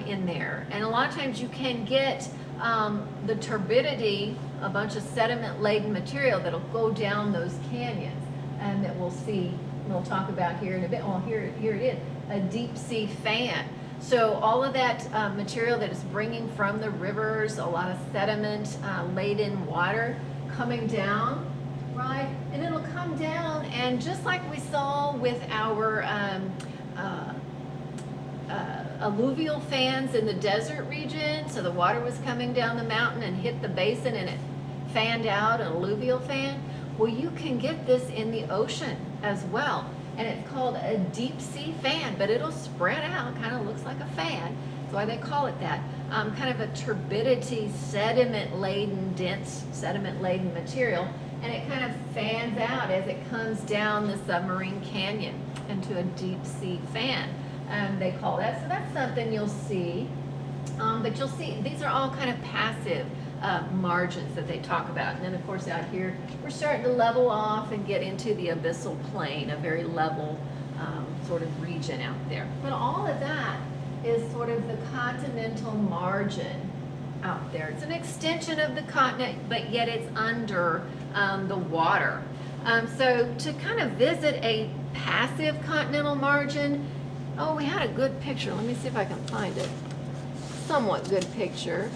in there. And a lot of times you can get the turbidity, a bunch of sediment-laden material that'll go down those canyons, and that we'll see, we'll talk about here in a bit. Well, here it is, a deep sea fan. So all of that material that is bringing from the rivers, a lot of sediment, laden water coming down, right? And it'll come down, and just like we saw with our alluvial fans in the desert region, so the water was coming down the mountain and hit the basin and it fanned out, an alluvial fan. Well, you can get this in the ocean as well. And it's called a deep sea fan, but it'll spread out, kind of looks like a fan. That's why they call it that. Kind of a turbidity, sediment-laden, dense sediment-laden material. And it kind of fans out as it comes down the submarine canyon into a deep sea fan. They call that. So that's something you'll see. But you'll see, these are all kind of passive margins that they talk about. And then of course out here, we're starting to level off and get into the abyssal plain, a very level sort of region out there. But all of that is sort of the continental margin out there. It's an extension of the continent, but yet it's under the water. So to kind of visit a passive continental margin, oh, we had a good picture. Let me see if I can find it. Somewhat good picture.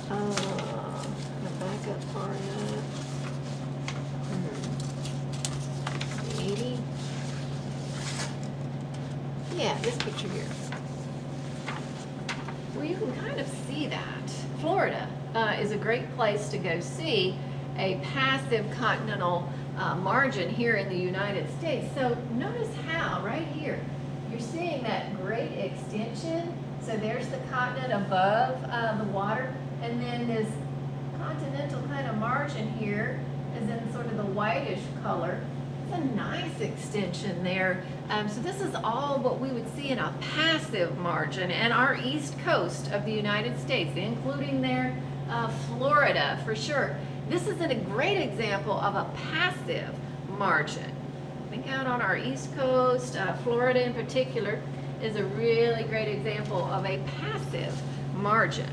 Back up far enough. Maybe. Yeah, this picture here. Well, you can kind of see that. Florida is a great place to go see a passive continental margin here in the United States. So notice how, right here, you're seeing that great extension. So there's the continent above the water, and then this continental kind of margin here is in sort of the whitish color. It's a nice extension there. So this is all what we would see in a passive margin, and our east coast of the United States, including there Florida, for sure. This is a great example of a passive margin. I think out on our East Coast, Florida in particular, is a really great example of a passive margin.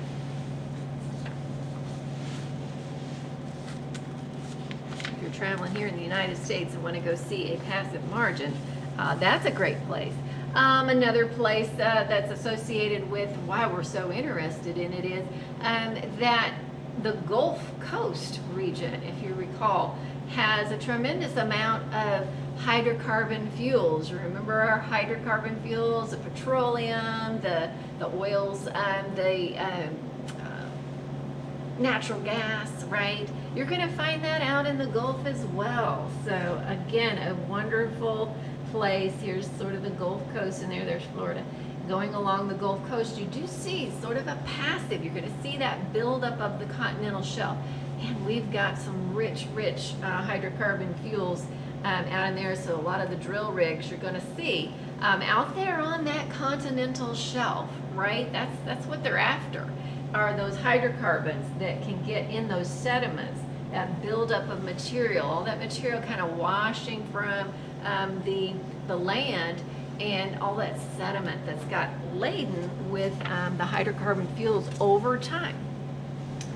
If you're traveling here in the United States and want to go see a passive margin, that's a great place. Another place that's associated with why we're so interested in it is that the Gulf Coast region, if you recall, has a tremendous amount of hydrocarbon fuels. Remember our hydrocarbon fuels, the petroleum, the oils, the natural gas, right? You're going to find that out in the Gulf as well. So again, a wonderful place. Here's sort of the Gulf Coast, and there's Florida. Going along the Gulf Coast, you do see sort of a passive. You're going to see that buildup of the continental shelf. And we've got some rich hydrocarbon fuels out in there. So a lot of the drill rigs you're going to see out there on that continental shelf, right? That's what they're after, are those hydrocarbons that can get in those sediments, that buildup of material, all that material kind of washing from the land, and all that sediment that's got laden with the hydrocarbon fuels over time,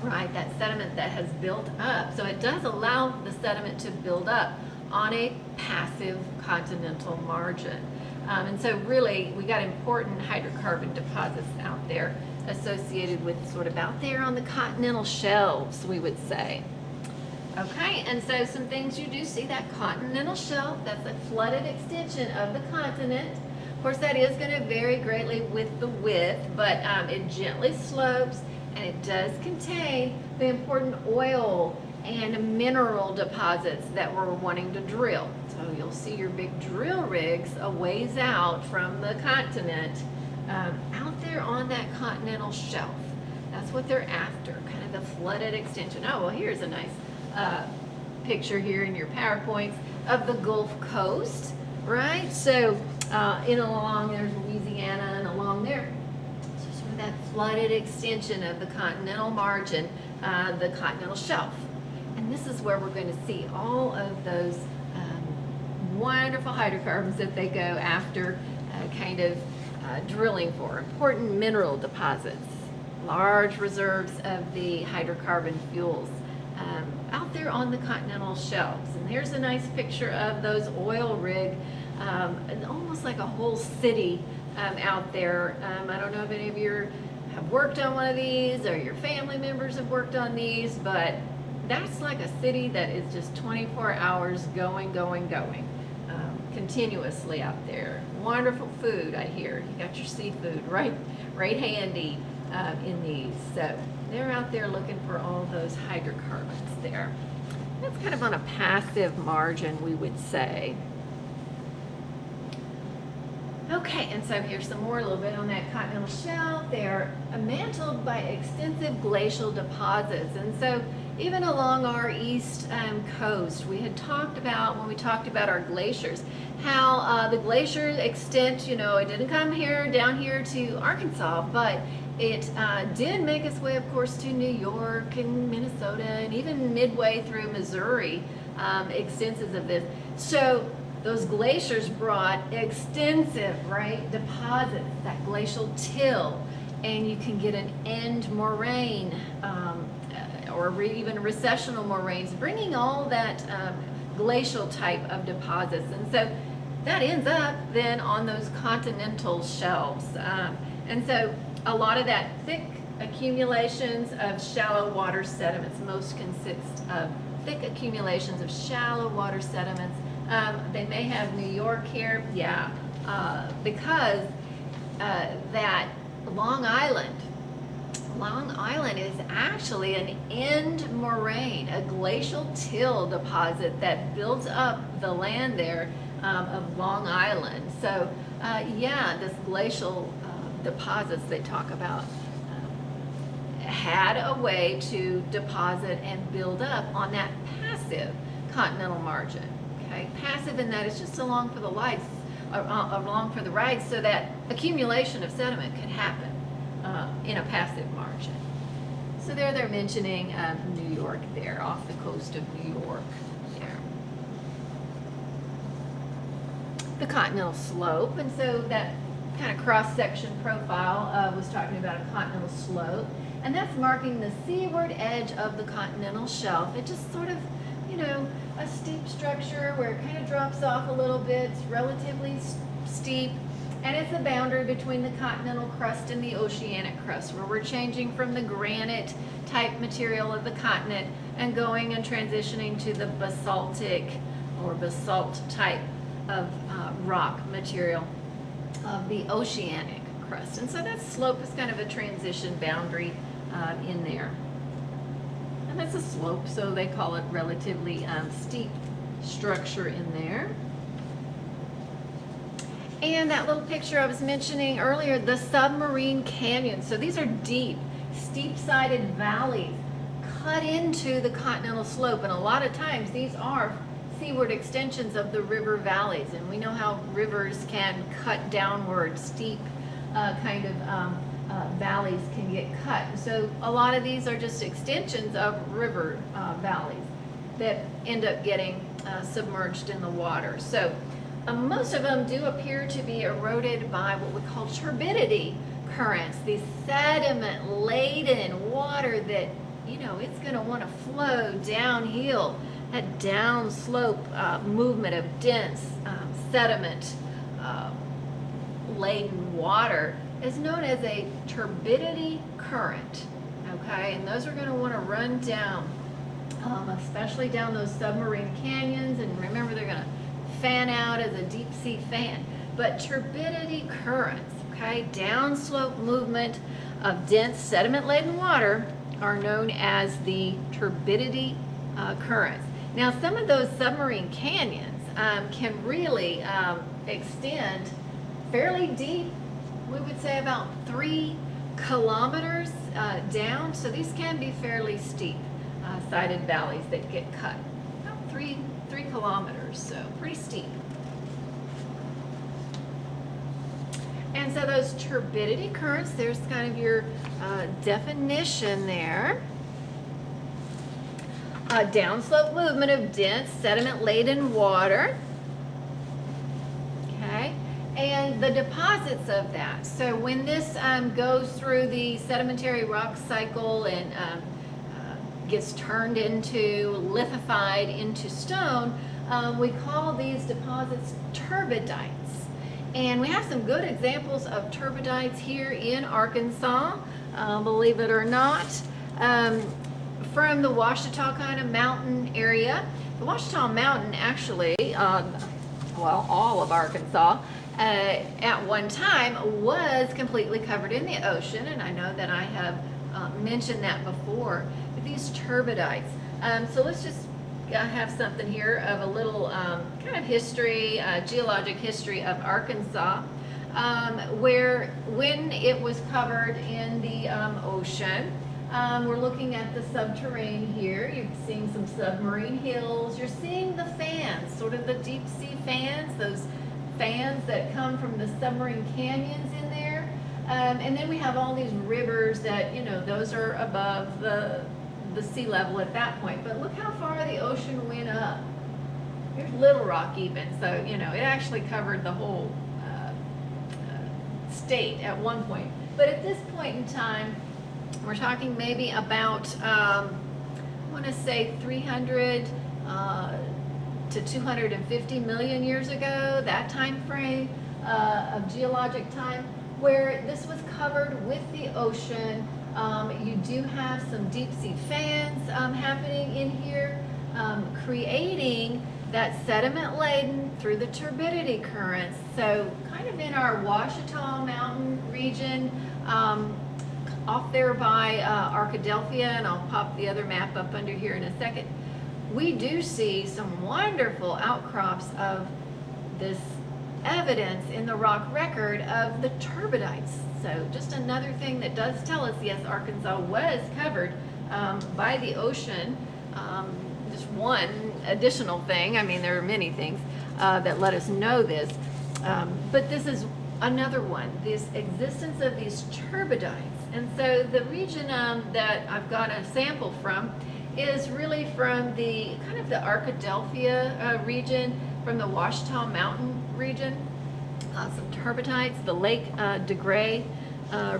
right? That sediment that has built up. So it does allow the sediment to build up on a passive continental margin. And so really, we got important hydrocarbon deposits out there associated with sort of out there on the continental shelves, we would say. Okay, and so some things you do see, that continental shelf, that's a flooded extension of the continent. Of course, that is going to vary greatly with the width, but it gently slopes, and it does contain the important oil and mineral deposits that we're wanting to drill. So you'll see your big drill rigs a ways out from the continent, out there on that continental shelf. That's what they're after, kind of the flooded extension. Oh, well, here's a nice picture here in your PowerPoints of the Gulf Coast, right? So in along there's Louisiana, and along there, so sort of that flooded extension of the continental margin, the continental shelf. And this is where we're going to see all of those wonderful hydrocarbons that they go after, kind of drilling for, important mineral deposits, large reserves of the hydrocarbon fuels out there on the continental shelves. And here's a nice picture of those oil rig, almost like a whole city out there. I don't know if any of you have worked on one of these, or your family members have worked on these, but that's like a city that is just 24 hours going, continuously out there. Wonderful food, I hear. You got your seafood right handy in these. So they're out there looking for all those hydrocarbons there. That's kind of on a passive margin, we would say. Okay, and so here's some more, a little bit on that continental shelf. They're mantled by extensive glacial deposits. And so even along our east coast, we had talked about, when we talked about our glaciers, how the glacier extent, you know, it didn't come down here to Arkansas, but it did make its way, of course, to New York and Minnesota, and even midway through Missouri, extensions of this. So those glaciers brought extensive, right, deposits, that glacial till, and you can get an end moraine, or even recessional moraines, bringing all that glacial type of deposits. And so that ends up then on those continental shelves. And so a lot of that thick accumulations of shallow water sediments, most consist of thick accumulations of shallow water sediments. They may have New York here, yeah, because that Long Island is actually an end moraine, a glacial till deposit that builds up the land there of Long Island. So yeah, this glacial deposits they talk about had a way to deposit and build up on that passive continental margin. Okay, passive in that it's just along for the ride, so that accumulation of sediment could happen in a passive margin. So there they're mentioning New York there, off the coast of New York there. The continental slope, and so that kind of cross-section profile was talking about a continental slope, and that's marking the seaward edge of the continental shelf. It just sort of, a steep structure where it kind of drops off a little bit. It's relatively steep, and it's the boundary between the continental crust and the oceanic crust, where we're changing from the granite type material of the continent and going and transitioning to the basaltic or basalt type of rock material of the oceanic crust. And so that slope is kind of a transition boundary in there. And that's a slope, so they call it relatively steep structure in there. And that little picture I was mentioning earlier, the submarine canyons. So these are deep, steep-sided valleys cut into the continental slope. And a lot of times these are seaward extensions of the river valleys, and we know how rivers can cut downward. Steep valleys can get cut. So a lot of these are just extensions of river valleys that end up getting submerged in the water. So most of them do appear to be eroded by what we call turbidity currents, these sediment-laden water that, it's going to want to flow downhill. That downslope movement of dense sediment-laden water is known as a turbidity current, okay? And those are going to want to run down, especially down those submarine canyons, and remember they're going to fan out as a deep sea fan. But turbidity currents, okay, downslope movement of dense sediment-laden water are known as the turbidity currents. Now, some of those submarine canyons can really extend fairly deep. We would say about 3 kilometers down. So these can be fairly steep sided valleys that get cut. About 3 kilometers, so pretty steep. And so those turbidity currents, there's kind of your definition there. Downslope movement of dense sediment-laden water. Okay, and the deposits of that. So when this goes through the sedimentary rock cycle and gets turned into, lithified into stone, we call these deposits turbidites. And we have some good examples of turbidites here in Arkansas, believe it or not. From the Ouachita kind of mountain area. The Ouachita Mountain actually, all of Arkansas, at one time was completely covered in the ocean, and I know that I have mentioned that before, but these turbidites. So let's just have something here of a little kind of history, geologic history of Arkansas, where when it was covered in the ocean, we're looking at the subterranean here. You're seeing some submarine hills. You're seeing the fans, sort of the deep sea fans, those fans that come from the submarine canyons in there. And then we have all these rivers that, those are above the sea level at that point. But look how far the ocean went up. Here's Little Rock even. So, it actually covered the whole state at one point. But at this point in time, we're talking maybe about, I want to say 300 to 250 million years ago, that time frame of geologic time, where this was covered with the ocean. You do have some deep sea fans happening in here, creating that sediment laden through the turbidity currents. So kind of in our Ouachita Mountain region, off there by Arkadelphia, and I'll pop the other map up under here in a second, we do see some wonderful outcrops of this evidence in the rock record of the turbidites. So just another thing that does tell us, yes, Arkansas was covered by the ocean. Just one additional thing, I mean, there are many things that let us know this, but this is another one. This existence of these turbidites And so the region that I've got a sample from is really from the kind of the Arkadelphia region, from the Ouachita Mountain region, some turbidites, the Lake de Grey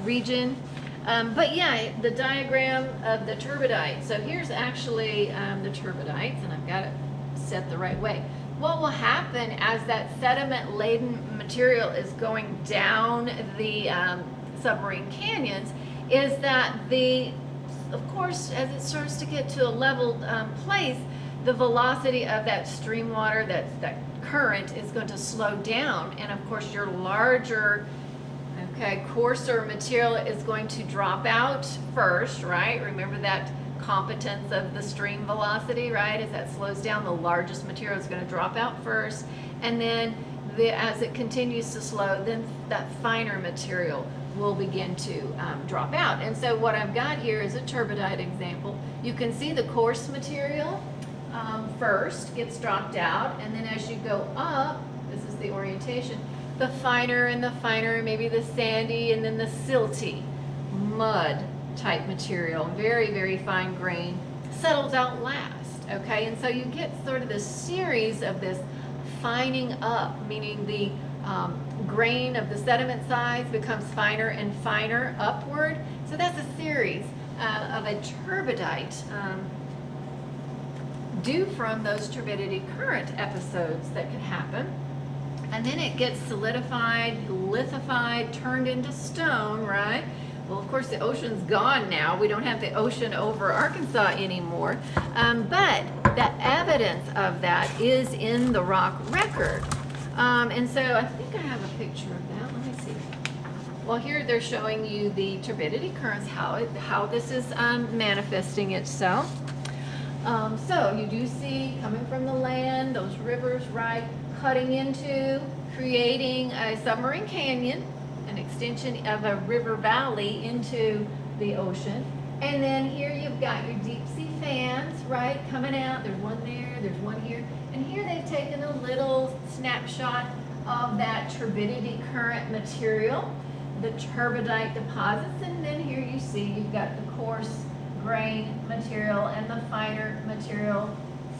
region. But yeah, the diagram of the turbidite. So here's actually the turbidites, and I've got it set the right way. What will happen as that sediment-laden material is going down the submarine canyons is that of course, as it starts to get to a leveled place, the velocity of that stream water, that current, is going to slow down. And of course, your larger, coarser material is going to drop out first, right? Remember that competence of the stream velocity, right? As that slows down, the largest material is going to drop out first. And then as it continues to slow, then that finer material will begin to drop out. And so what I've got here is a turbidite example. You can see the coarse material first gets dropped out, and then as you go up, this is the orientation, the finer and the finer, maybe the sandy, and then the silty mud type material, very, very fine grain, settles out last, okay? And so you get sort of this series of this fining up, meaning the grain of the sediment size becomes finer and finer upward. So that's a series of a turbidite due from those turbidity current episodes that can happen. And then it gets solidified, lithified, turned into stone, right? Well, of course, the ocean's gone now. We don't have the ocean over Arkansas anymore. But the evidence of that is in the rock record. And so I think I have a picture of that. Let me see. Well, here they're showing you the turbidity currents, how this is manifesting itself. So you do see coming from the land, those rivers, right, cutting into, creating a submarine canyon, an extension of a river valley into the ocean. And then here you've got your deep sea fans, right, coming out. There's one there, there's one here. And here they've taken a little snapshot of that turbidity current material, the turbidite deposits, and then here you see you've got the coarse grain material and the finer material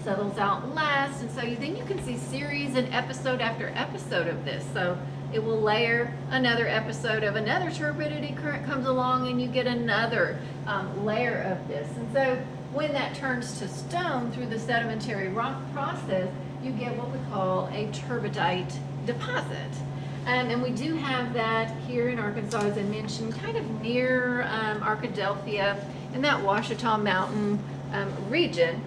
settles out last. And so then you can see series and episode after episode of this. So it will layer another episode of another turbidity current comes along, and you get another layer of this. And so when that turns to stone through the sedimentary rock process, you get what we call a turbidite deposit. And we do have that here in Arkansas, as I mentioned, kind of near Arkadelphia in that Ouachita Mountain region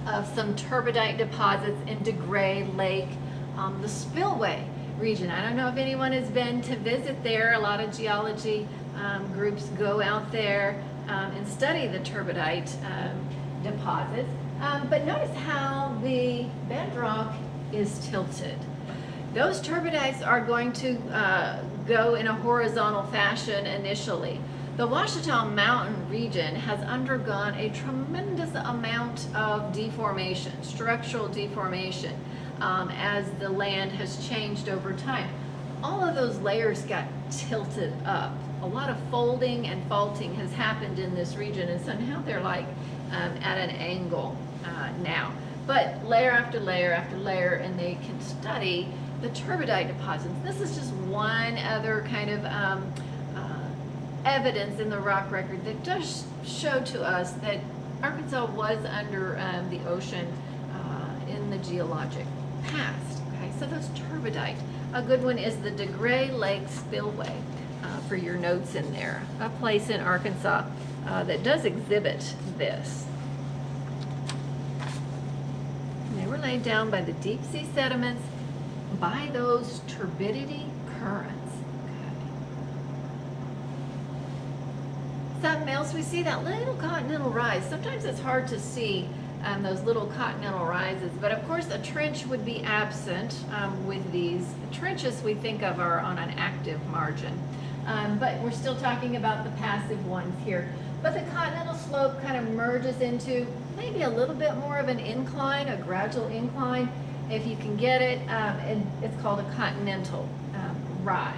of some turbidite deposits in de Grey Lake, the Spillway region. I don't know if anyone has been to visit there. A lot of geology groups go out there and study the turbidite deposits. But notice how the bedrock is tilted. Those turbidites are going to go in a horizontal fashion initially. The Ouachita Mountain region has undergone a tremendous amount of deformation, structural deformation, as the land has changed over time. All of those layers got tilted up. A lot of folding and faulting has happened in this region, and so now they're like at an angle now. But layer after layer after layer, and they can study the turbidite deposits. This is just one other kind of evidence in the rock record that does show to us that Arkansas was under the ocean in the geologic past. Okay, so those turbidite. A good one is the de Grey Lake Spillway for your notes in there. A place in Arkansas that does exhibit this. And they were laid down by the deep sea sediments by those turbidity currents. Something else, we see that little continental rise. Sometimes it's hard to see those little continental rises, but of course a trench would be absent with these. Trenches we think of are on an active margin, but we're still talking about the passive ones here. But the continental slope kind of merges into maybe a little bit more of an incline, a gradual incline, if you can get it, and it's called a continental rise.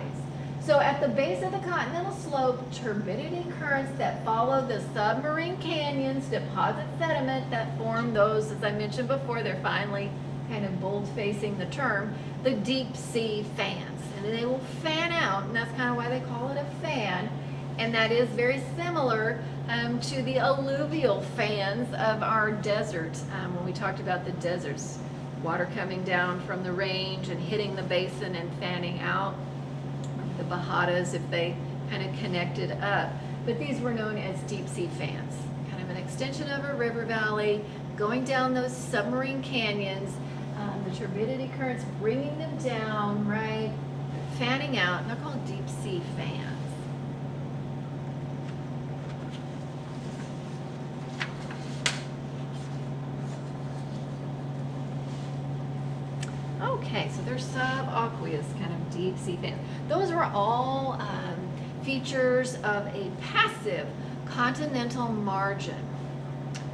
So at the base of the continental slope, turbidity currents that follow the submarine canyons deposit sediment that form those, as I mentioned before, they're finally kind of bold facing the term, the deep sea fans. And they will fan out, and that's kind of why they call it a fan. And that is very similar to the alluvial fans of our deserts. When we talked about the deserts, water coming down from the range and hitting the basin and fanning out. The Bajadas, if they kind of connected up. But these were known as deep sea fans, kind of an extension of a river valley, going down those submarine canyons, the turbidity currents bringing them down, right, fanning out, and they're called deep sea fans. Okay, so they're subaqueous, kind of deep sea fans. Those are all features of a passive continental margin.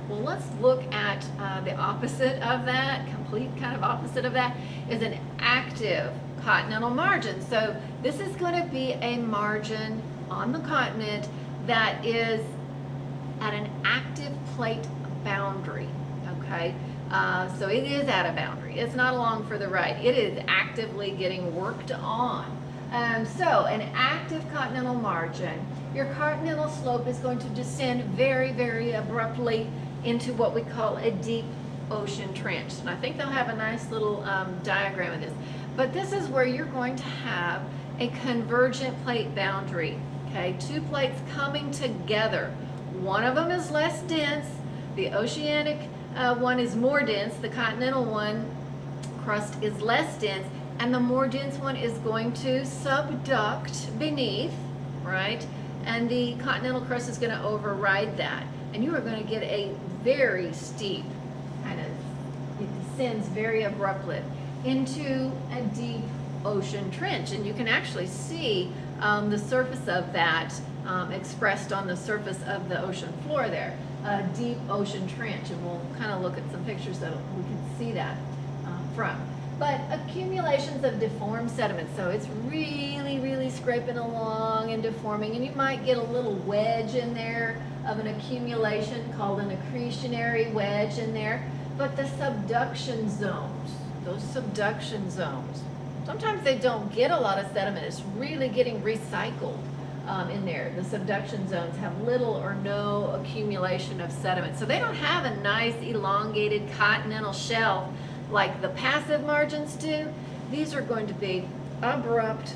Well, let's look at the opposite of that, complete kind of opposite of that, is an active continental margin. So this is going to be a margin on the continent that is at an active plate boundary, okay? So it is at a boundary. It's not along for the ride. It is actively getting worked on. So an active continental margin, your continental slope is going to descend very, very abruptly into what we call a deep ocean trench. And I think they'll have a nice little diagram of this. But this is where you're going to have a convergent plate boundary, okay? Two plates coming together. One of them is less dense. The oceanic one is more dense. The continental one crust is less dense, and the more dense one is going to subduct beneath, right? And the continental crust is going to override that, and you are going to get a very steep kind of, it descends very abruptly into a deep ocean trench, and you can actually see the surface of that expressed on the surface of the ocean floor there. A deep ocean trench, and we'll kind of look at some pictures that we can see that from. But accumulations of deformed sediment, so it's really, really scraping along and deforming, and you might get a little wedge in there of an accumulation called an accretionary wedge in there. But the subduction zones, those subduction zones, sometimes they don't get a lot of sediment. It's really getting recycled in there. The subduction zones have little or no accumulation of sediment. So they don't have a nice elongated continental shelf like the passive margins do. These are going to be abrupt,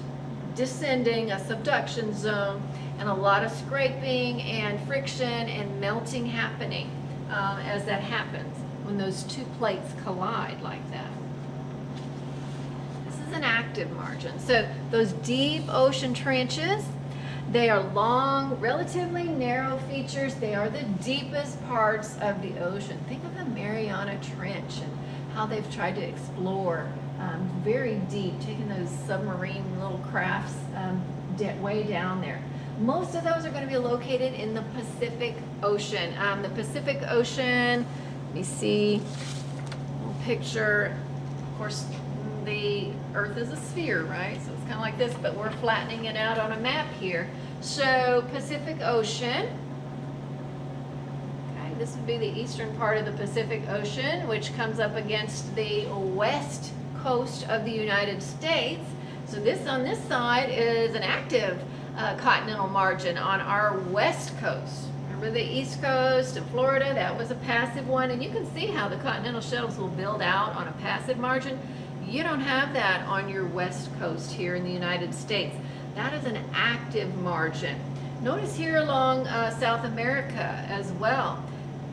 descending, a subduction zone, and a lot of scraping and friction and melting happening as that happens when those two plates collide like that. This is an active margin. So those deep ocean trenches, they are long, relatively narrow features. They are the deepest parts of the ocean. Think of the Mariana Trench and how they've tried to explore very deep, taking those submarine little crafts way down there. Most of those are going to be located in the Pacific Ocean. The Pacific Ocean, let me see, little picture. Of course, the Earth is a sphere, right? So it's kind of like this, but we're flattening it out on a map here. So Pacific Ocean, okay, this would be the eastern part of the Pacific Ocean, which comes up against the west coast of the United States. So this on this side is an active continental margin on our west coast. Remember the east coast of Florida, that was a passive one, and you can see how the continental shelves will build out on a passive margin. You don't have that on your west coast here in the United States. That is an active margin. Notice here along South America as well.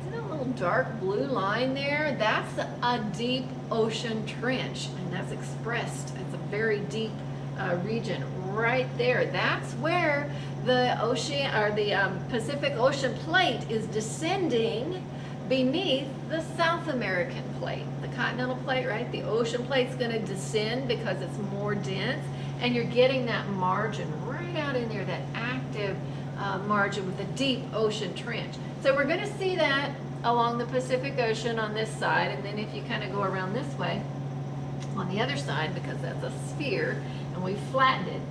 See that little dark blue line there? That's a deep ocean trench, and that's expressed. It's a very deep region right there. That's where the ocean or the Pacific Ocean plate is descending beneath the South American plate. The continental plate, right? The ocean plate's going to descend because it's more dense, and you're getting that margin right out in there, that active margin with a deep ocean trench. So we're going to see that along the Pacific Ocean on this side, and then if you kind of go around this way on the other side, because that's a sphere and we flattened it,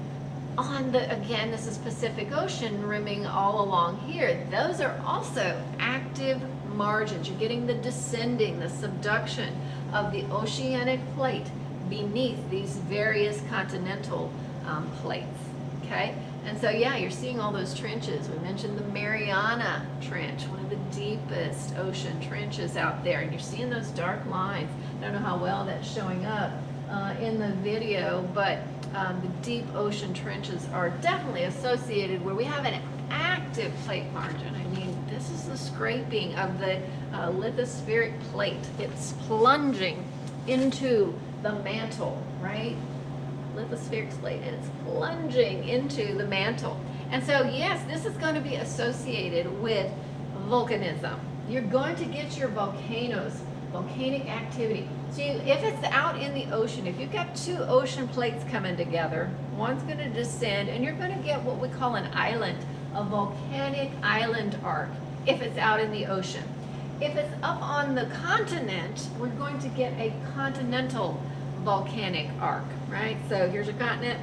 Again, this is Pacific Ocean rimming all along here. Those are also active margins. You're getting the descending, the subduction of the oceanic plate beneath these various continental plates, okay? And so, yeah, you're seeing all those trenches. We mentioned the Mariana Trench, one of the deepest ocean trenches out there, and you're seeing those dark lines. I don't know how well that's showing up in the video, but the deep ocean trenches are definitely associated where we have an active plate margin. I mean, this is the scraping of the lithospheric plate. It's plunging into the mantle, right? Lithospheric plate, and it's plunging into the mantle. And so, yes, this is going to be associated with volcanism. You're going to get your volcanoes, volcanic activity. So if it's out in the ocean, if you've got two ocean plates coming together, one's going to descend, and you're going to get what we call an island, a volcanic island arc, if it's out in the ocean. If it's up on the continent, we're going to get a continental volcanic arc, right? So here's your continent,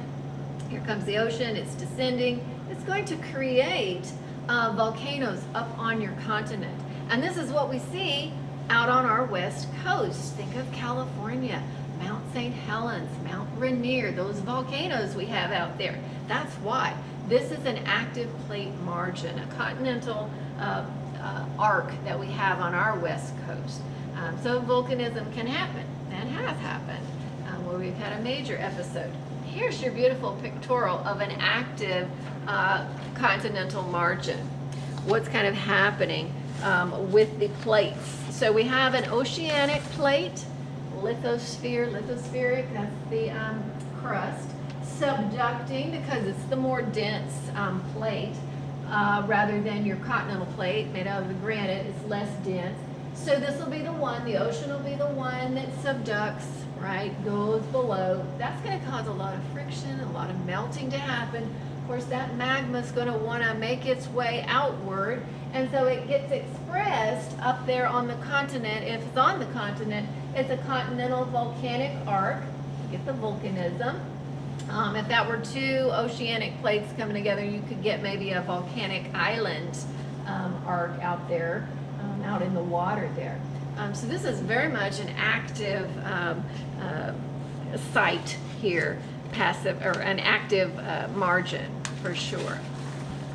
here comes the ocean, it's descending. It's going to create volcanoes up on your continent. And this is what we see out on our west coast. Think of California, Mount St. Helens, Mount Rainier, those volcanoes we have out there. That's why. This is an active plate margin, a continental arc that we have on our west coast. So volcanism can happen, and has happened, where we've had a major episode. Here's your beautiful pictorial of an active continental margin. What's kind of happening with the plates. So we have an oceanic plate, lithospheric, that's the crust, subducting because it's the more dense plate rather than your continental plate made out of the granite. It's less dense. So this will be the one, the ocean will be the one that subducts, right, goes below. That's going to cause a lot of friction, a lot of melting to happen. Of course, that magma is going to want to make its way outward, and so it gets expressed up there on the continent. If it's on the continent, it's a continental volcanic arc. You get the volcanism. If that were two oceanic plates coming together, you could get maybe a volcanic island arc out there, out in the water there. So this is very much an active site here, passive or an active margin for sure.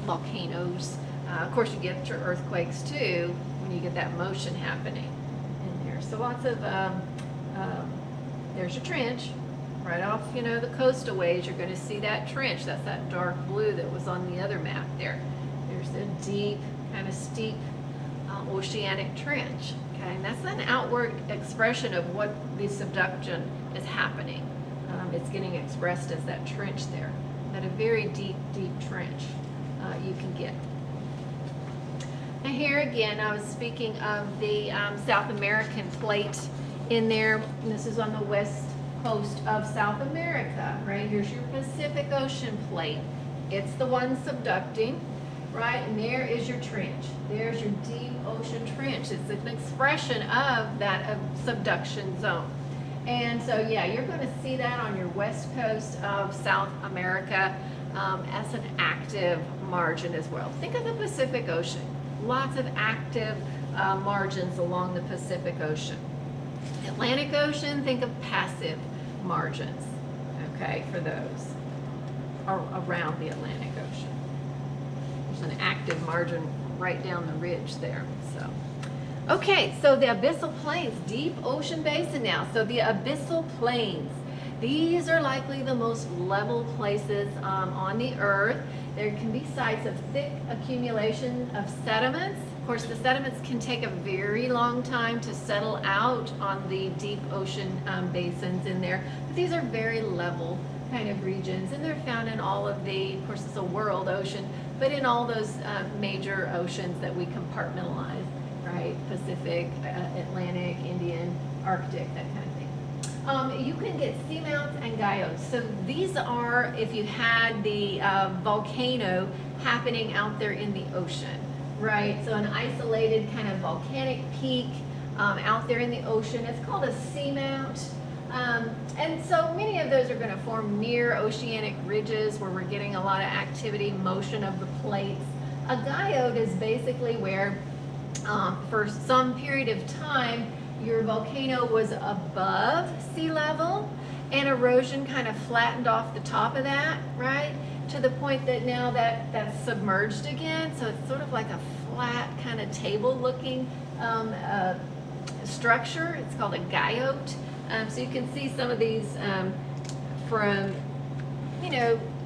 Volcanoes. Of course, you get your earthquakes too when you get that motion happening in there. So lots of, there's your trench. Right off, the coastal ways, you're going to see that trench. That's that dark blue that was on the other map there. There's a deep, kind of steep oceanic trench. Okay, and that's an outward expression of what the subduction is happening. It's getting expressed as that trench there. But a very deep, deep trench you can get. Now here again, I was speaking of the South American plate in there. And this is on the west coast of South America, right? Here's your Pacific Ocean plate. It's the one subducting, right? And there is your trench. There's your deep ocean trench. It's an expression of that subduction zone. And so, yeah, you're going to see that on your west coast of South America as an active margin as well. Think of the Pacific Ocean. Lots of active margins along the Pacific Ocean. Atlantic Ocean, think of passive margins, okay, for those around the Atlantic Ocean. There's an active margin right down the ridge there. So, okay, so the abyssal plains, deep ocean basin now. So the abyssal plains, these are likely the most level places on the earth. There can be sites of thick accumulation of sediments. Of course, the sediments can take a very long time to settle out on the deep ocean basins in there. But these are very level kind of regions, and they're found in all of of course, it's a world ocean, but in all those major oceans that we compartmentalize, right? Pacific, Atlantic, Indian, Arctic, that kind of thing. You can get seamounts and guyos. So these are if you had the volcano happening out there in the ocean. Right, so an isolated kind of volcanic peak out there in the ocean. It's called a seamount. And so many of those are going to form near oceanic ridges where we're getting a lot of activity, motion of the plates. A guyot is basically where for some period of time your volcano was above sea level and erosion kind of flattened off the top of that, right? To the point that now that's submerged again. So it's sort of like a flat kind of table looking structure. It's called a guyot. So you can see some of these from,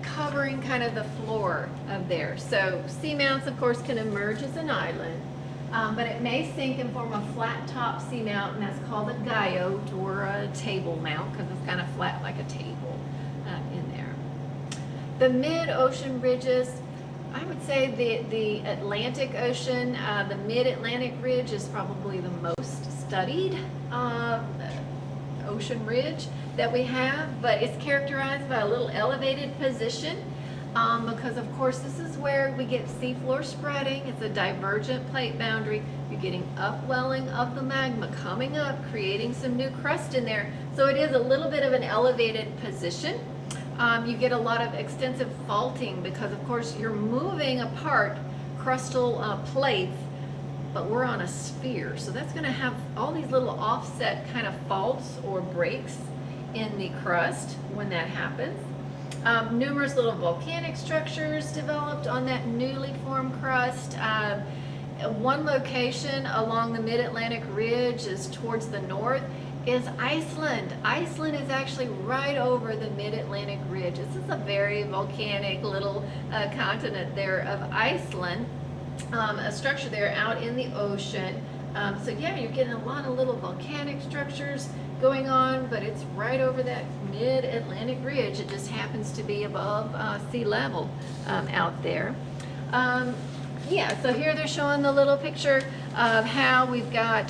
covering kind of the floor of there. So seamounts, of course, can emerge as an island, but it may sink and form a flat top seamount, and that's called a guyot or a table mount because it's kind of flat like a table in there. The mid-ocean ridges, I would say the Atlantic Ocean, the mid-Atlantic ridge is probably the most studied ocean ridge that we have, but it's characterized by a little elevated position because of course this is where we get seafloor spreading. It's a divergent plate boundary. You're getting upwelling of the magma coming up, creating some new crust in there. So it is a little bit of an elevated position. You get a lot of extensive faulting because of course you're moving apart crustal plates, but we're on a sphere, so that's going to have all these little offset kind of faults or breaks in the crust when that happens. Numerous little volcanic structures developed on that newly formed crust. One location along the mid-Atlantic ridge is towards the north is Iceland. Iceland is actually right over the mid-Atlantic ridge. This is a very volcanic little continent there of Iceland. A structure there out in the ocean. So yeah, you're getting a lot of little volcanic structures going on, but it's right over that mid-Atlantic ridge. It just happens to be above sea level out there. Yeah, so here they're showing the little picture of how we've got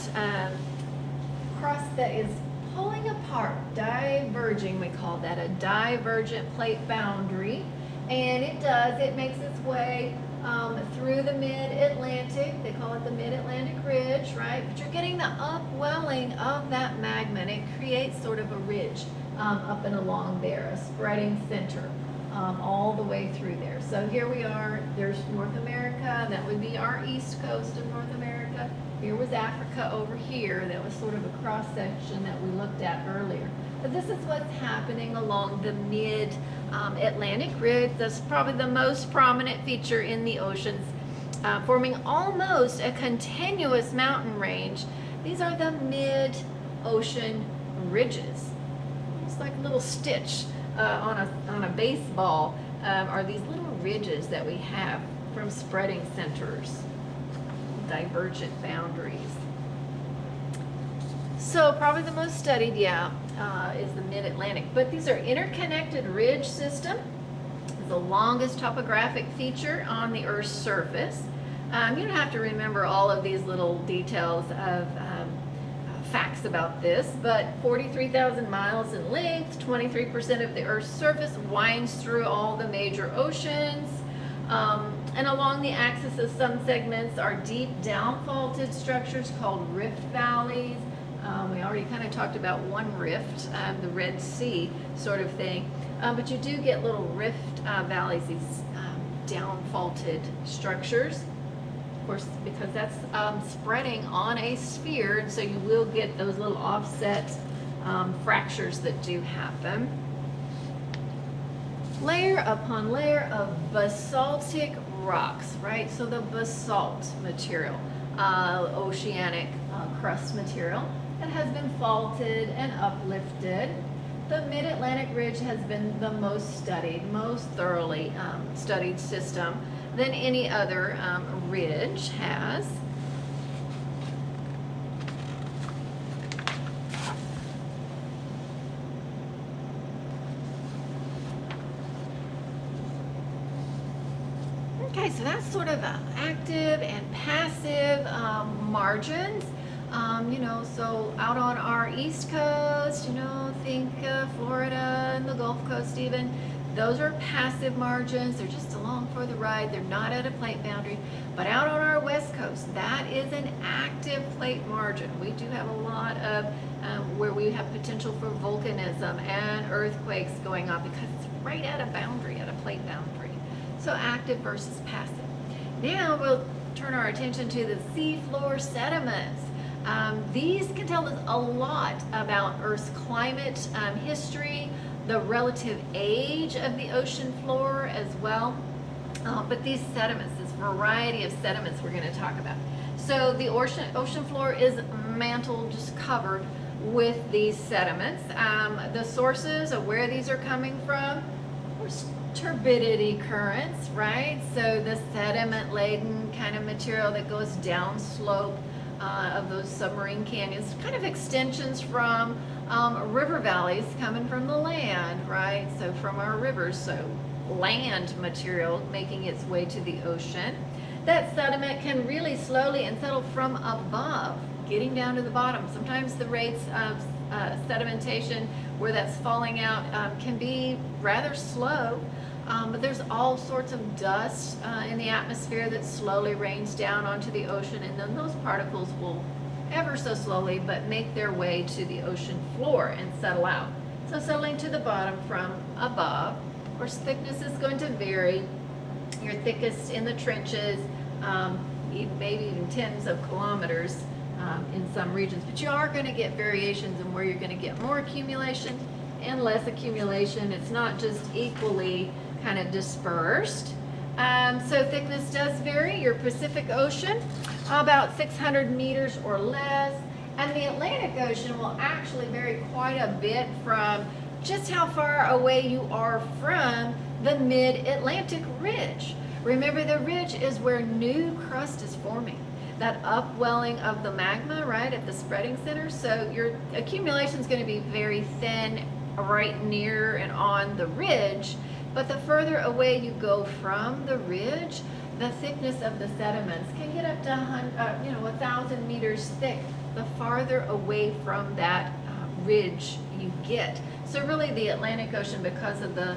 crust that is pulling apart, diverging, we call that a divergent plate boundary. And it makes its way through the mid-Atlantic. They call it the mid-Atlantic ridge, right? But you're getting the upwelling of that magma, and it creates sort of a ridge up and along there, a spreading center all the way through there. So here we are, there's North America, that would be our east coast of North America. Here was Africa over here, that was sort of a cross-section that we looked at earlier. But this is what's happening along the mid-Atlantic ridge. That's probably the most prominent feature in the oceans, forming almost a continuous mountain range. These are the mid-ocean ridges. It's like a little stitch on a baseball are these little ridges that we have from spreading centers, divergent boundaries. So probably the most studied, is the mid-Atlantic. But these are interconnected ridge system. It's the longest topographic feature on the Earth's surface. You don't have to remember all of these little details of facts about this, but 43,000 miles in length, 23% of the Earth's surface winds through all the major oceans. And along the axis of some segments are deep down-faulted structures called rift valleys. We already kind of talked about one rift, the Red Sea sort of thing. But you do get little rift valleys, these down-faulted structures. Of course, because that's spreading on a sphere, and so you will get those little offset fractures that do happen. Layer upon layer of basaltic rocks, right? So the basalt material, oceanic crust material that has been faulted and uplifted. The Mid-Atlantic Ridge has been the most studied, most thoroughly studied system than any other ridge has. Okay, so that's sort of active and passive margins. So out on our East Coast, think Florida and the Gulf Coast even, those are passive margins. They're just along for the ride. They're not at a plate boundary. But out on our West Coast, that is an active plate margin. We do have a lot of where we have potential for volcanism and earthquakes going on because it's right at a boundary, at a plate boundary. So active versus passive. Now we'll turn our attention to the seafloor sediments. These can tell us a lot about Earth's climate history, the relative age of the ocean floor as well. But these sediments, this variety of sediments we're going to talk about. So the ocean floor is mantled, just covered with these sediments. The sources of where these are coming from, of course, turbidity currents, right? So the sediment-laden kind of material that goes downslope of those submarine canyons, kind of extensions from river valleys coming from the land, right? So from our rivers, so land material making its way to the ocean. That sediment can really slowly and settle from above, getting down to the bottom. Sometimes the rates of sedimentation where that's falling out can be rather slow, but there's all sorts of dust in the atmosphere that slowly rains down onto the ocean, and then those particles will ever so slowly but make their way to the ocean floor and settle out. So settling to the bottom from above. Of course, thickness is going to vary. Your thickest in the trenches, maybe even tens of kilometers in some regions, but you are going to get variations in where you're going to get more accumulation and less accumulation. It's not just equally kind of dispersed. So thickness does vary. Your Pacific Ocean, about 600 meters or less, and the Atlantic Ocean will actually vary quite a bit from just how far away you are from the mid-Atlantic ridge. Remember, the ridge is where new crust is forming, that upwelling of the magma, right, at the spreading center. So your accumulation is going to be very thin right near and on the ridge, but the further away you go from the ridge, the thickness of the sediments can get up to 1,000 meters thick the farther away from that ridge you get. So really the Atlantic Ocean, because of the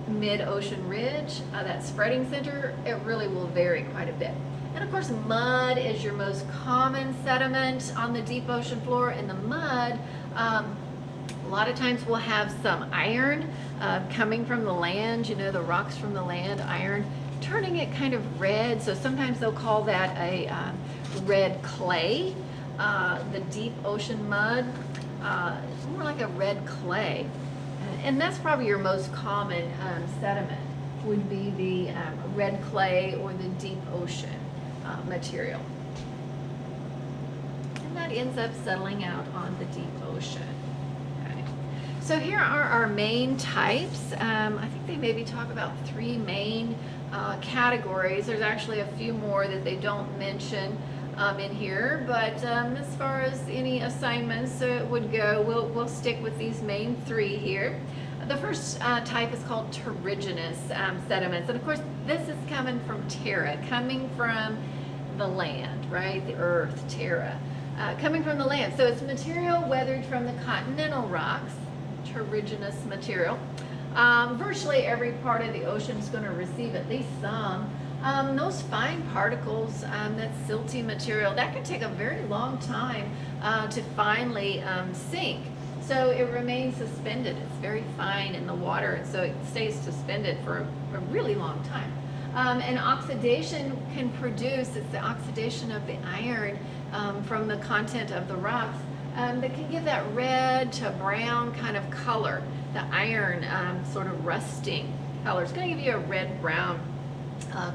mid-ocean ridge, that spreading center, it really will vary quite a bit. And of course, mud is your most common sediment on the deep ocean floor. And the mud, a lot of times we'll have some iron coming from the land, the rocks from the land, iron, turning it kind of red. So sometimes they'll call that a red clay, the deep ocean mud. It's more like a red clay. And that's probably your most common sediment, would be the red clay or the deep ocean material. And that ends up settling out on the deep ocean. Okay. So here are our main types. I think they maybe talk about 3 main categories. There's actually a few more that they don't mention in here, but as far as any assignments would go, we'll stick with these main 3 here. The first type is called terrigenous sediments, and of course this is coming from terra, coming from the land, right? The earth, terra, coming from the land. So it's material weathered from the continental rocks, terrigenous material. Virtually every part of the ocean is going to receive at least some. Those fine particles, that silty material, that can take a very long time to finally sink. So it remains suspended. It's very fine in the water, and so it stays suspended for a really long time. And oxidation can produce, it's the oxidation of the iron from the content of the rocks that can give that red to brown kind of color, the iron sort of rusting color. It's going to give you a red-brown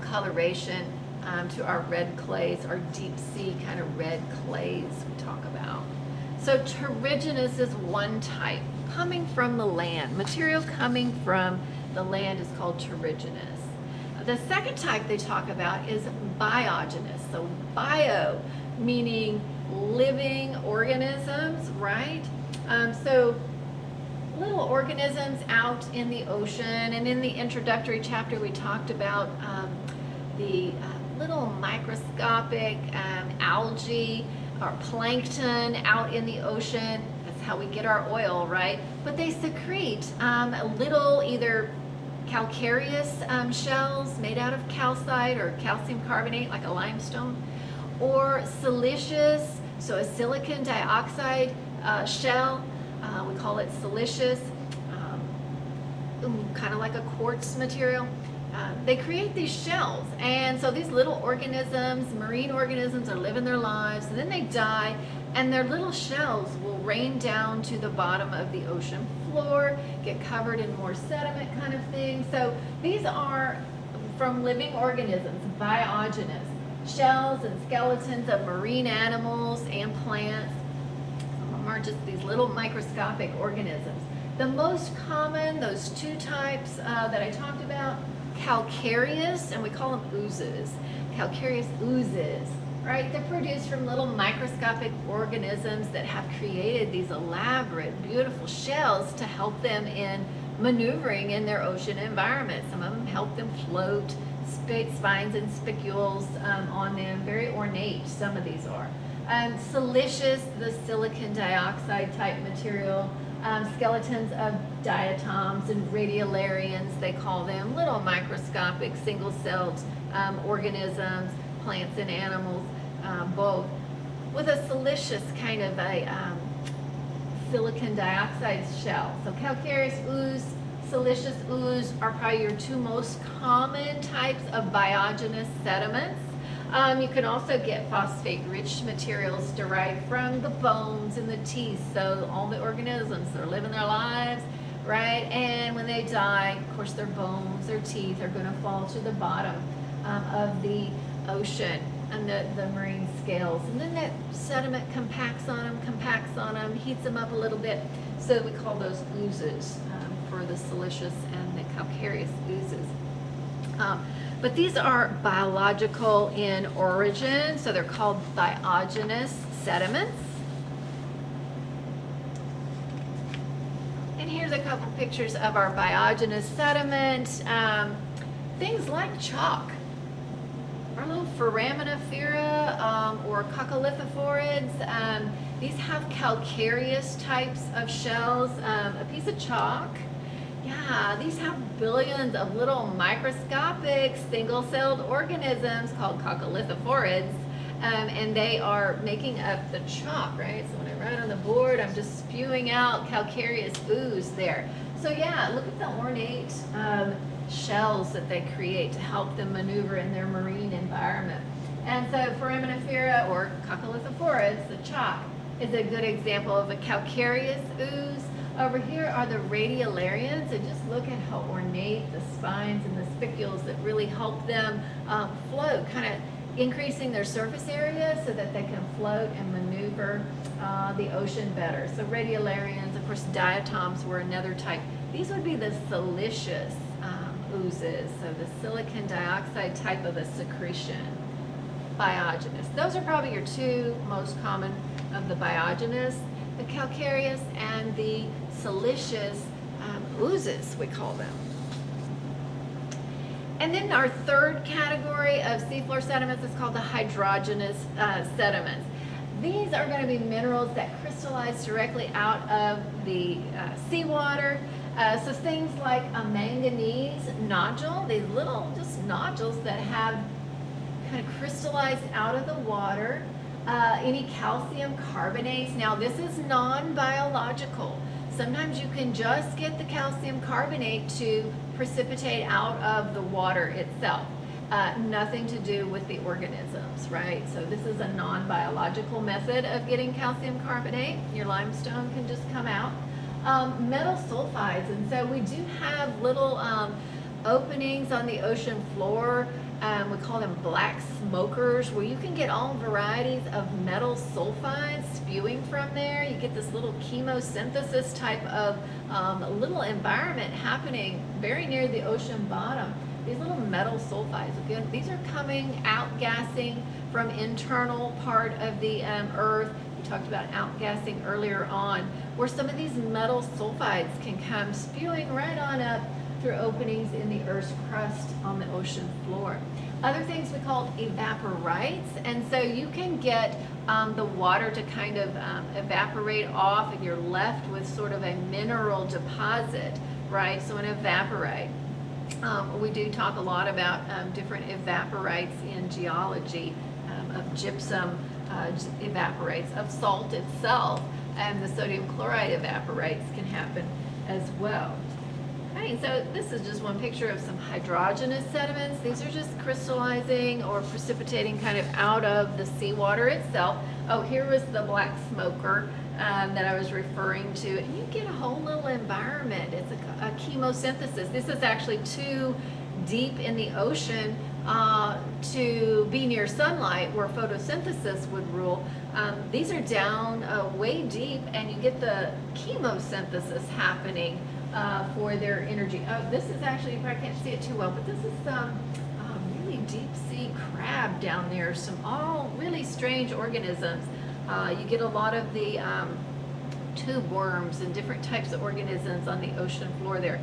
coloration to our red clays, our deep sea kind of red clays we talk about. So terrigenous is one type, coming from the land. Material coming from the land is called terrigenous. The second type they talk about is biogenous. So bio meaning living organisms, right? So little organisms out in the ocean, and in the introductory chapter we talked about the little microscopic algae or plankton out in the ocean. That's how we get our oil, right? But they secrete little either calcareous shells made out of calcite or calcium carbonate, like a limestone, or siliceous So a silicon dioxide shell, we call it siliceous, kind of like a quartz material. They create these shells, and so these little organisms, marine organisms, are living their lives, and then they die, and their little shells will rain down to the bottom of the ocean floor, get covered in more sediment kind of thing. So these are from living organisms, biogenous, shells and skeletons of marine animals and plants. Some of them are just these little microscopic organisms. The most common, those two types that I talked about, calcareous, and we call them oozes. Calcareous oozes, right? They're produced from little microscopic organisms that have created these elaborate, beautiful shells to help them in maneuvering in their ocean environment. Some of them help them float, spines and spicules on them, very ornate, some of these are. Siliceous, the silicon dioxide type material, skeletons of diatoms and radiolarians, they call them, little microscopic single-celled organisms, plants and animals, both, with a siliceous kind of a silicon dioxide shell. So calcareous ooze, siliceous ooze are probably your two most common types of biogenous sediments. You can also get phosphate-rich materials derived from the bones and the teeth, so all the organisms that are living their lives, right? And when they die, of course, their bones, their teeth are going to fall to the bottom of the ocean and the marine scales. And then that sediment compacts on them, heats them up a little bit. So we call those oozes for the siliceous and the calcareous oozes. But these are biological in origin, so they're called biogenous sediments. And here's a couple pictures of our biogenous sediment. Things like chalk, our little foraminifera or coccolithophorids. These have calcareous types of shells. A piece of chalk, yeah, these have billions of little microscopic single-celled organisms called coccolithophorids, and they are making up the chalk, right? So when I write on the board, I'm just spewing out calcareous ooze there. So yeah, look at the ornate shells that they create to help them maneuver in their marine environment. And so foraminifera or coccolithophorids, the chalk, is a good example of a calcareous ooze. Over here are the radiolarians, and just look at how ornate the spines and the spicules that really help them float, kind of increasing their surface area so that they can float and maneuver the ocean better. So radiolarians, of course, diatoms were another type. These would be the siliceous oozes, so the silicon dioxide type of a secretion, biogenous. Those are probably your two most common of the biogenous, the calcareous and the siliceous oozes, we call them. And then our third category of seafloor sediments is called the hydrogenous sediments. These are going to be minerals that crystallize directly out of the seawater. So things like a manganese nodule, these little just nodules that have kind of crystallized out of the water. Any calcium carbonates. Now this is non-biological. Sometimes you can just get the calcium carbonate to precipitate out of the water itself. Nothing to do with the organisms, right? So this is a non-biological method of getting calcium carbonate. Your limestone can just come out. Metal sulfides, and so we do have little openings on the ocean floor. We call them black smokers, where you can get all varieties of metal sulfides spewing from there. You get this little chemosynthesis type of little environment happening very near the ocean bottom. These little metal sulfides, again, these are coming, outgassing from internal part of the earth. We talked about outgassing earlier on, where some of these metal sulfides can come spewing right on up through openings in the Earth's crust on the ocean floor. Other things we call evaporites, and so you can get the water to kind of evaporate off, and you're left with sort of a mineral deposit, right? So an evaporite. We do talk a lot about different evaporites in geology, of gypsum evaporates, of salt itself, and the sodium chloride evaporates can happen as well. Okay, so this is just one picture of some hydrogenous sediments. These are just crystallizing or precipitating kind of out of the seawater itself. Oh, here was the black smoker that I was referring to. And you get a whole little environment. It's a chemosynthesis. This is actually too deep in the ocean to be near sunlight where photosynthesis would rule. These are down way deep, and you get the chemosynthesis happening for their energy. Oh, this is actually, you probably can't see it too well, but this is some really deep sea crab down there, some all really strange organisms. You get a lot of the tube worms and different types of organisms on the ocean floor there.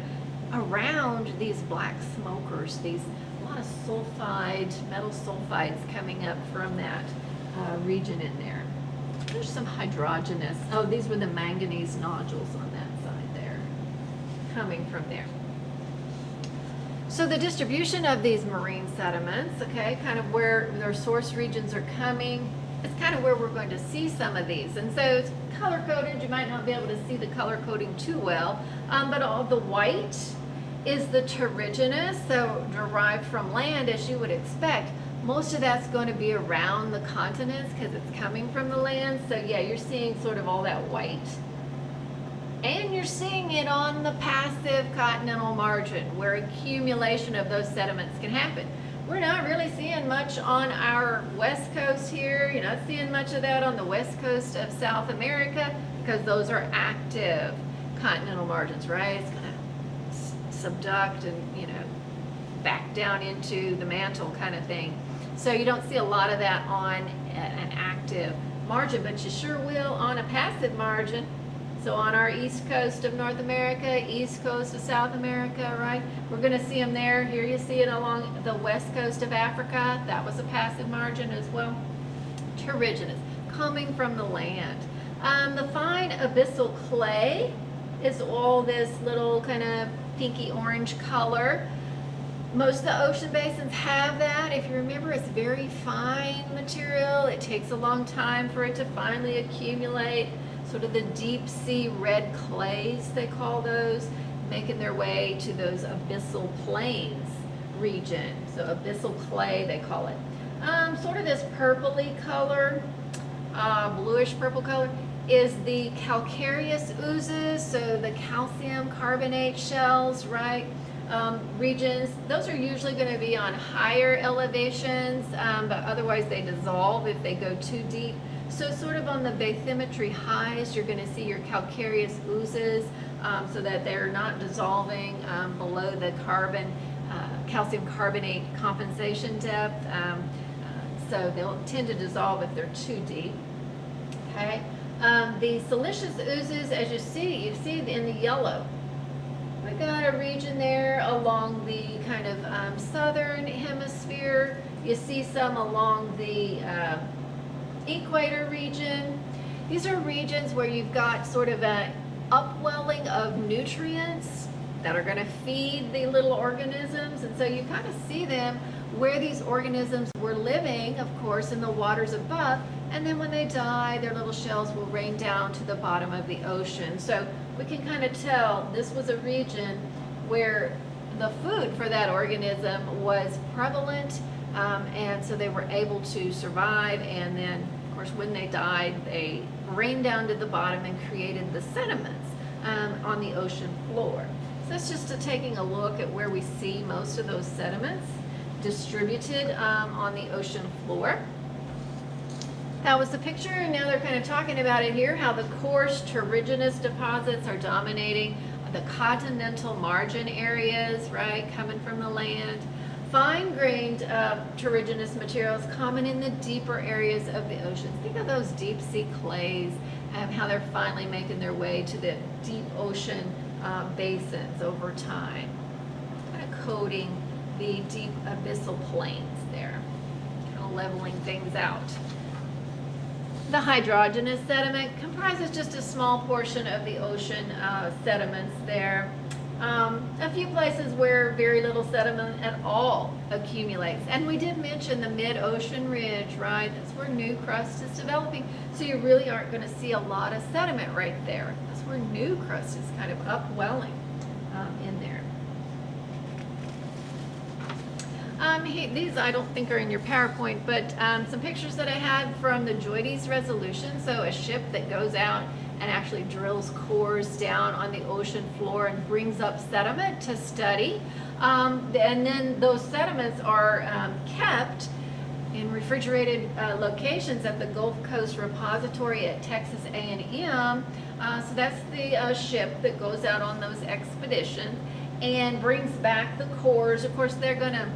Around these black smokers, a lot of sulfide, metal sulfides coming up from that region in there. There's some hydrogenous, oh, these were the manganese nodules on that side there, coming from there. So the distribution of these marine sediments, okay, kind of where their source regions are coming, it's kind of where we're going to see some of these. And so it's color-coded. You might not be able to see the color coding too well, but all the white is the terrigenous, so derived from land, as you would expect. Most of that's going to be around the continents because it's coming from the land. So yeah, you're seeing sort of all that white. And you're seeing it on the passive continental margin where accumulation of those sediments can happen. We're not really seeing much on our west coast here. You're not seeing much of that on the west coast of South America because those are active continental margins, right? It's going to subduct and, you know, back down into the mantle kind of thing. So you don't see a lot of that on an active margin, but you sure will on a passive margin. So on our east coast of North America, east coast of South America, right? We're going to see them there. Here you see it along the west coast of Africa. That was a passive margin as well. Terrigenous, coming from the land. The fine abyssal clay is all this little kind of pinky orange color. Most of the ocean basins have that. If you remember, it's very fine material. It takes a long time for it to finally accumulate. Sort of the deep sea red clays, they call those, making their way to those abyssal plains region. So abyssal clay, they call it. Sort of this purpley color, bluish purple color, is the calcareous oozes, so the calcium carbonate shells, right? Regions, those are usually going to be on higher elevations, but otherwise they dissolve if they go too deep. So sort of on the bathymetry highs, you're going to see your calcareous oozes so that they're not dissolving below the calcium carbonate compensation depth. So they'll tend to dissolve if they're too deep. Okay. The siliceous oozes, as you see in the yellow. We got a region there along the kind of southern hemisphere. You see some along the equator region. These are regions where you've got sort of an upwelling of nutrients that are going to feed the little organisms, and so you kind of see them where these organisms were living, of course, in the waters above, and then when they die, their little shells will rain down to the bottom of the ocean. So we can kind of tell this was a region where the food for that organism was prevalent, and so they were able to survive, and then of course when they died they rained down to the bottom and created the sediments on the ocean floor. So that's just taking a look at where we see most of those sediments distributed on the ocean floor. That was the picture, and now they're kind of talking about it here, how the coarse terrigenous deposits are dominating the continental margin areas, right, coming from the land. Fine-grained terrigenous materials common in the deeper areas of the oceans. Think of those deep sea clays and how they're finally making their way to the deep ocean basins over time, kind of coating the deep abyssal plains there, kind of leveling things out. The hydrogenous sediment comprises just a small portion of the ocean sediments there. A few places where very little sediment at all accumulates. And we did mention the mid-ocean ridge, right? That's where new crust is developing. So you really aren't going to see a lot of sediment right there. That's where new crust is kind of upwelling in there. These I don't think are in your PowerPoint, but some pictures that I had from the JOIDES resolution. So a ship that goes out and actually drills cores down on the ocean floor and brings up sediment to study. And then those sediments are kept in refrigerated locations at the Gulf Coast Repository at Texas A&M. So that's the ship that goes out on those expeditions and brings back the cores. Of course, they're going to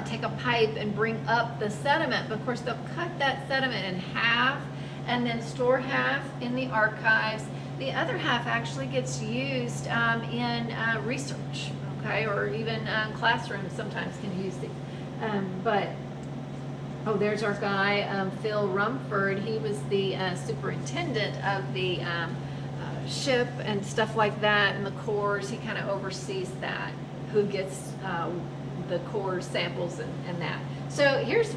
take a pipe and bring up the sediment, but of course they'll cut that sediment in half and then store half in the archives. The other half actually gets used in research, okay, or even classrooms sometimes can use it. Oh, there's our guy, Phil Rumford. He was the superintendent of the ship and stuff like that, and the cores. He kind of oversees that, who gets the core samples and that. So here's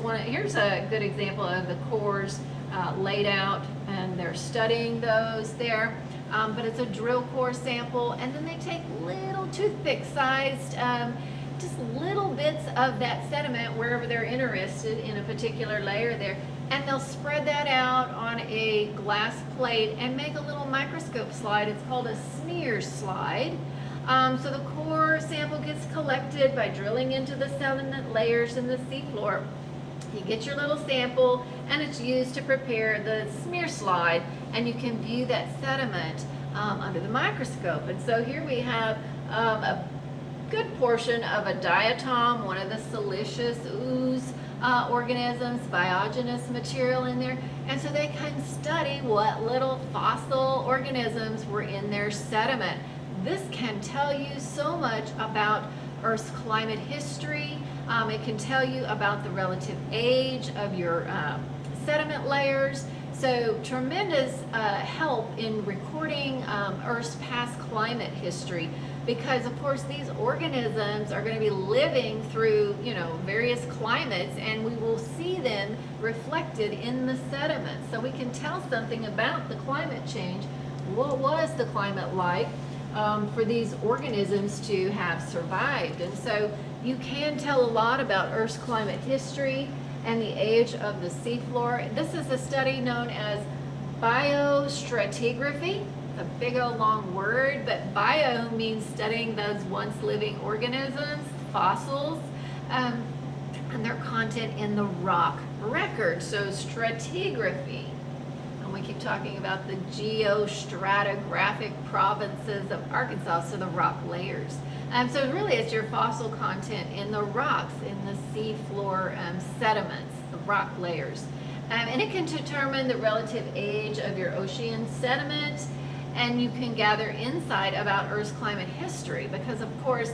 a good example of the cores laid out, and they're studying those there. But it's a drill core sample, and then they take little toothpick sized just little bits of that sediment wherever they're interested in a particular layer there, and they'll spread that out on a glass plate and make a little microscope slide. It's called a smear slide. So the core sample gets collected by drilling into the sediment layers in the seafloor. You get your little sample, and it's used to prepare the smear slide, and you can view that sediment under the microscope. And so here we have a good portion of a diatom, one of the siliceous ooze organisms, biogenous material in there. And so they can study what little fossil organisms were in their sediment. This can tell you so much about Earth's climate history. It can tell you about the relative age of your sediment layers. So tremendous help in recording Earth's past climate history, because of course these organisms are going to be living through, you know, various climates, and we will see them reflected in the sediment. So we can tell something about the climate change. What was the climate like for these organisms to have survived? And so you can tell a lot about Earth's climate history and the age of the seafloor. This is a study known as biostratigraphy. It's a big old long word, but bio means studying those once living organisms, fossils, and their content in the rock record. So stratigraphy. We keep talking about the geostratigraphic provinces of Arkansas, so the rock layers. So really it's your fossil content in the rocks, in the seafloor sediments, the rock layers. And it can determine the relative age of your ocean sediment, and you can gather insight about Earth's climate history, because of course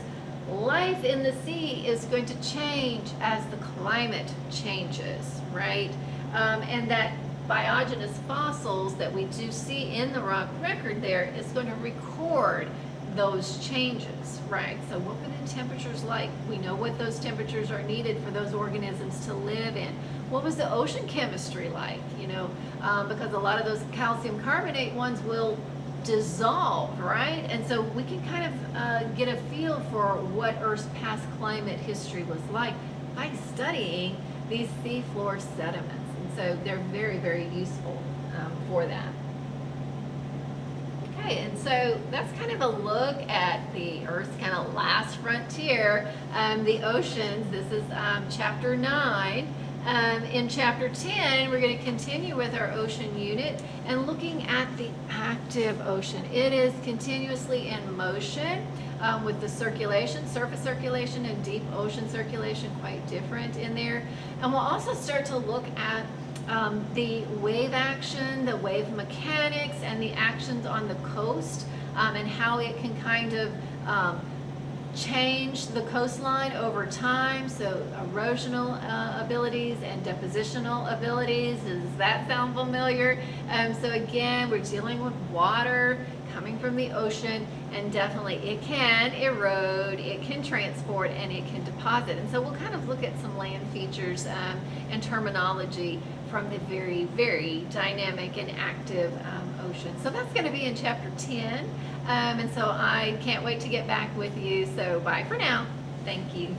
life in the sea is going to change as the climate changes, right? And that biogenous fossils that we do see in the rock record there is going to record those changes, right? So what were the temperatures like? We know what those temperatures are needed for those organisms to live in. What was the ocean chemistry like? You know, because a lot of those calcium carbonate ones will dissolve, right? And so we can kind of get a feel for what Earth's past climate history was like by studying these seafloor sediments. So they're very, very useful for that. Okay, and so that's kind of a look at the Earth's kind of last frontier, the oceans. This is chapter 9. In chapter 10, we're going to continue with our ocean unit and looking at the active ocean. It is continuously in motion with the circulation, surface circulation and deep ocean circulation, quite different in there. And we'll also start to look at the wave action, the wave mechanics, and the actions on the coast, and how it can kind of change the coastline over time, so erosional abilities and depositional abilities. Does that sound familiar? So again, we're dealing with water coming from the ocean, and definitely it can erode, it can transport, and it can deposit. And so we'll kind of look at some land features and terminology from the very, very dynamic and active ocean. So that's going to be in chapter 10. And so I can't wait to get back with you. So bye for now. Thank you.